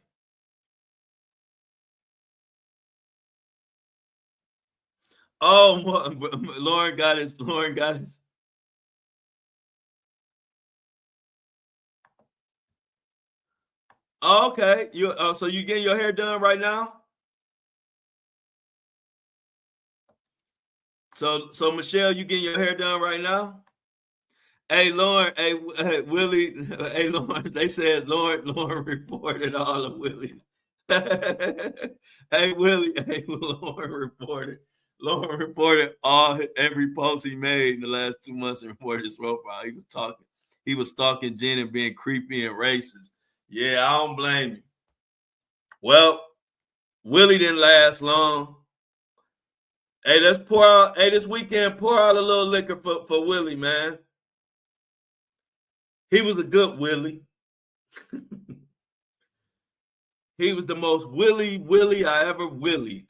Oh, Lauren got his. Oh, okay. So you getting your hair done right now? So Michelle, you getting your hair done right now? Hey Lauren, hey Willie, hey Lauren. They said Lauren reported all of Willie. Hey Willie, hey Lauren reported every post he made in the last 2 months and reported his profile. He was stalking Jen and being creepy and racist. Yeah, I don't blame you. Well, Willie didn't last long. Hey, let's pour out. Hey, this weekend, pour out a little liquor for Willie, man. He was a good Willie. He was the most Willie I ever willied.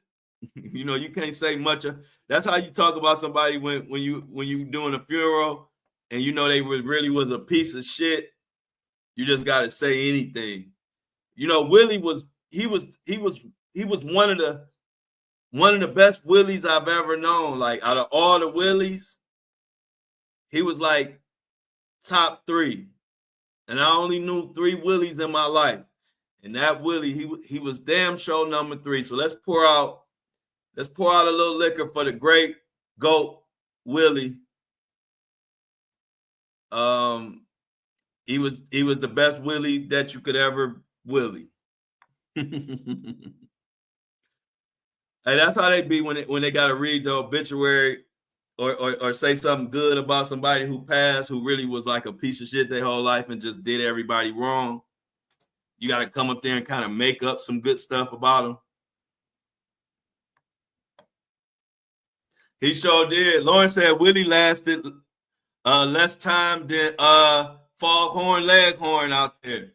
You know, you can't say much. That's how you talk about somebody when you doing a funeral and you know they really was a piece of shit. You just got to say anything. You know, Willie was one of the best Willies I've ever known. Like out of all the Willies, he was like top 3. And I only knew 3 Willies in my life. And that Willie, he was damn sure number 3. So let's pour out a little liquor for the great GOAT Willie. He was the best Willie that you could ever Willie. And that's how they be when they gotta read the obituary or say something good about somebody who passed, who really was like a piece of shit their whole life and just did everybody wrong. You got to come up there and kind of make up some good stuff about him. He sure did. Lauren said Willie lasted less time than Foghorn Leghorn out there.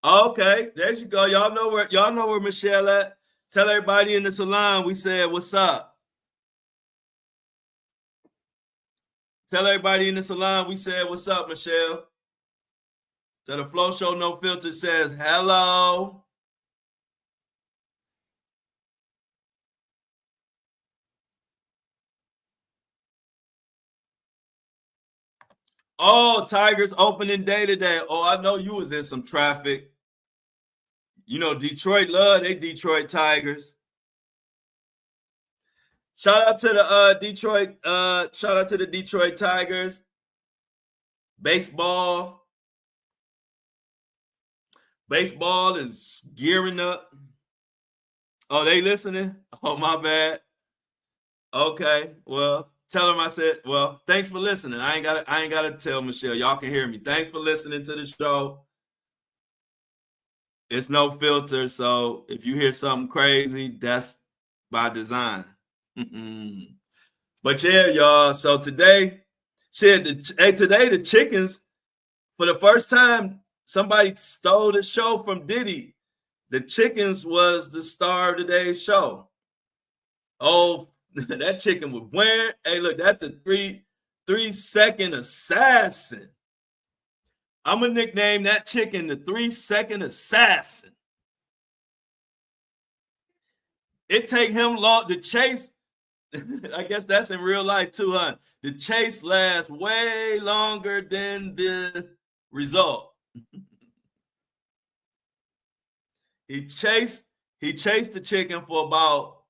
Okay, there you go. Y'all know where Michelle at. Tell everybody in the salon we said what's up. Tell everybody in the salon we said what's up, Michelle. So the Flow Show No Filter says hello. Oh, Tigers opening day today. Oh, I know you was in some traffic. You know, Detroit love they Detroit Tigers. Shout out to the Detroit Tigers. Baseball is gearing up. Oh, they listening? Oh, my bad. Okay, well, tell them I said, well, thanks for listening. I ain't gotta tell Michelle. Y'all can hear me. Thanks for listening to the show. It's no filter, so if you hear something crazy, that's by design. But yeah, y'all. So today the chickens, for the first time, somebody stole the show from Diddy. The chickens was the star of today's show. Oh, that chicken was wearing. Hey, look, that's the 3-second assassin. I'm gonna nickname that chicken the 3-second assassin. It take him long to chase. I guess that's in real life too, huh? The chase lasts way longer than the result. He chased the chicken for about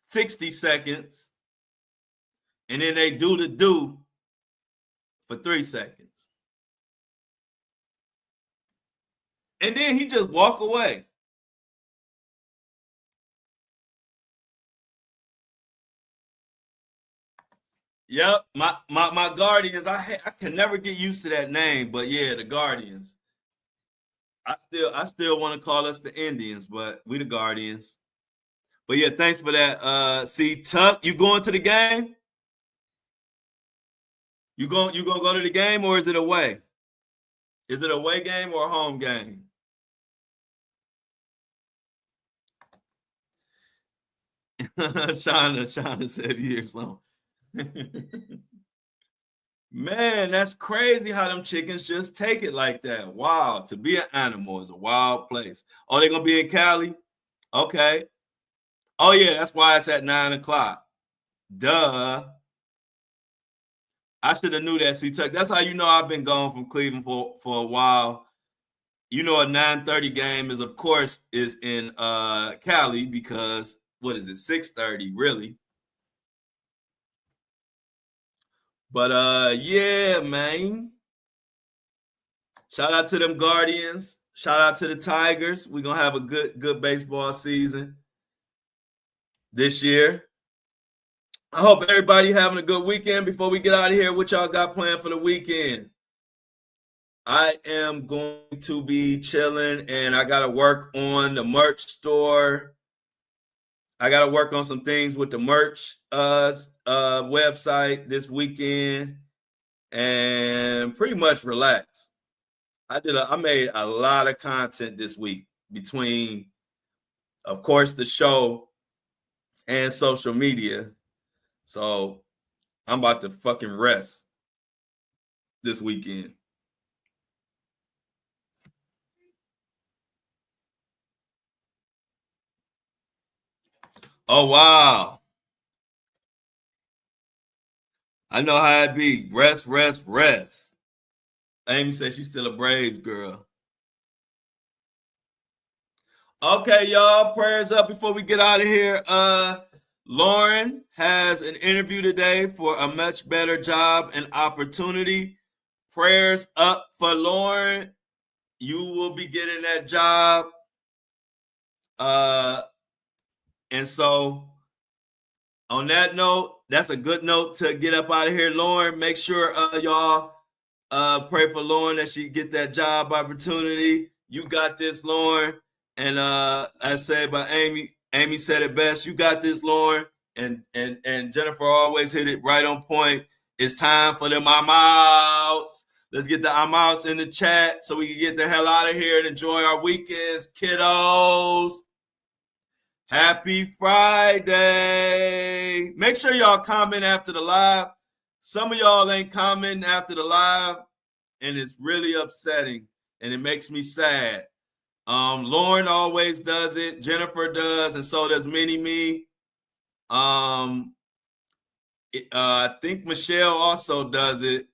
60 seconds, and then they do the do for 3 seconds. And then he just walk away. Yep, my Guardians. I can never get used to that name, but yeah, the Guardians. I still want to call us the Indians, but we the Guardians. But yeah, thanks for that. See, Tuck, you going to the game? You gonna go to the game, or is it away? Is it a away game or a home game? Shauna said years long. Man, that's crazy how them chickens just take it like that. Wow, to be an animal is a wild place. Oh, they're gonna be in Cali? Okay. Oh yeah, that's why it's at 9:00. Duh. I should have knew that, C-Tuck. That's how you know I've been gone from Cleveland for a while. You know, a 9:30 game is, of course, is in Cali because what is it, 6:30, really? But yeah, man. Shout out to them Guardians. Shout out to the Tigers. We're gonna have a good baseball season this year. I hope everybody having a good weekend. Before we get out of here, what y'all got planned for the weekend? I am going to be chilling, and I got to work on the merch store. I got to work on some things with the merch website this weekend, and pretty much relax. I made a lot of content this week between, of course, the show and social media. So I'm about to fucking rest this weekend. Oh wow. I know how it be. Rest, rest, rest. Amy said she's still a Braves girl. Okay, y'all. Prayers up before we get out of here. Lauren has an interview today for a much better job and opportunity. Prayers up for Lauren. You will be getting that job. And so on that note, that's a good note to get up out of here. Lauren, make sure y'all pray for Lauren that she get that job opportunity. You got this, Lauren. And I said by Amy said it best. You got this, Lauren. And Jennifer always hit it right on point. It's time for them I'm outs. Let's get the I'm outs in the chat so we can get the hell out of here and enjoy our weekends, kiddos. Happy Friday. Make sure y'all comment after the live. Some of y'all ain't commenting after the live, and it's really upsetting, and it makes me sad. Lauren always does it. Jennifer does, and so does Mini-Me. I think Michelle also does it.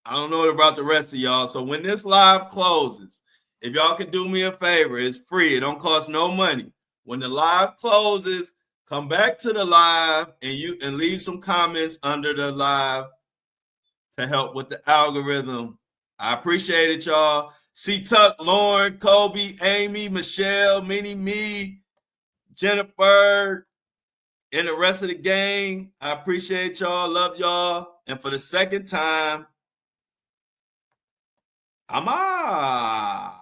I don't know about the rest of y'all. So when this live closes, if y'all can do me a favor, it's free. It don't cost no money. When the live closes, come back to the live and leave some comments under the live to help with the algorithm. I appreciate it, y'all. C Tuck, Lauren, Kobe, Amy, Michelle, Mini-Me, Jennifer, and the rest of the gang. I appreciate y'all. Love y'all. And for the second time, I'm out.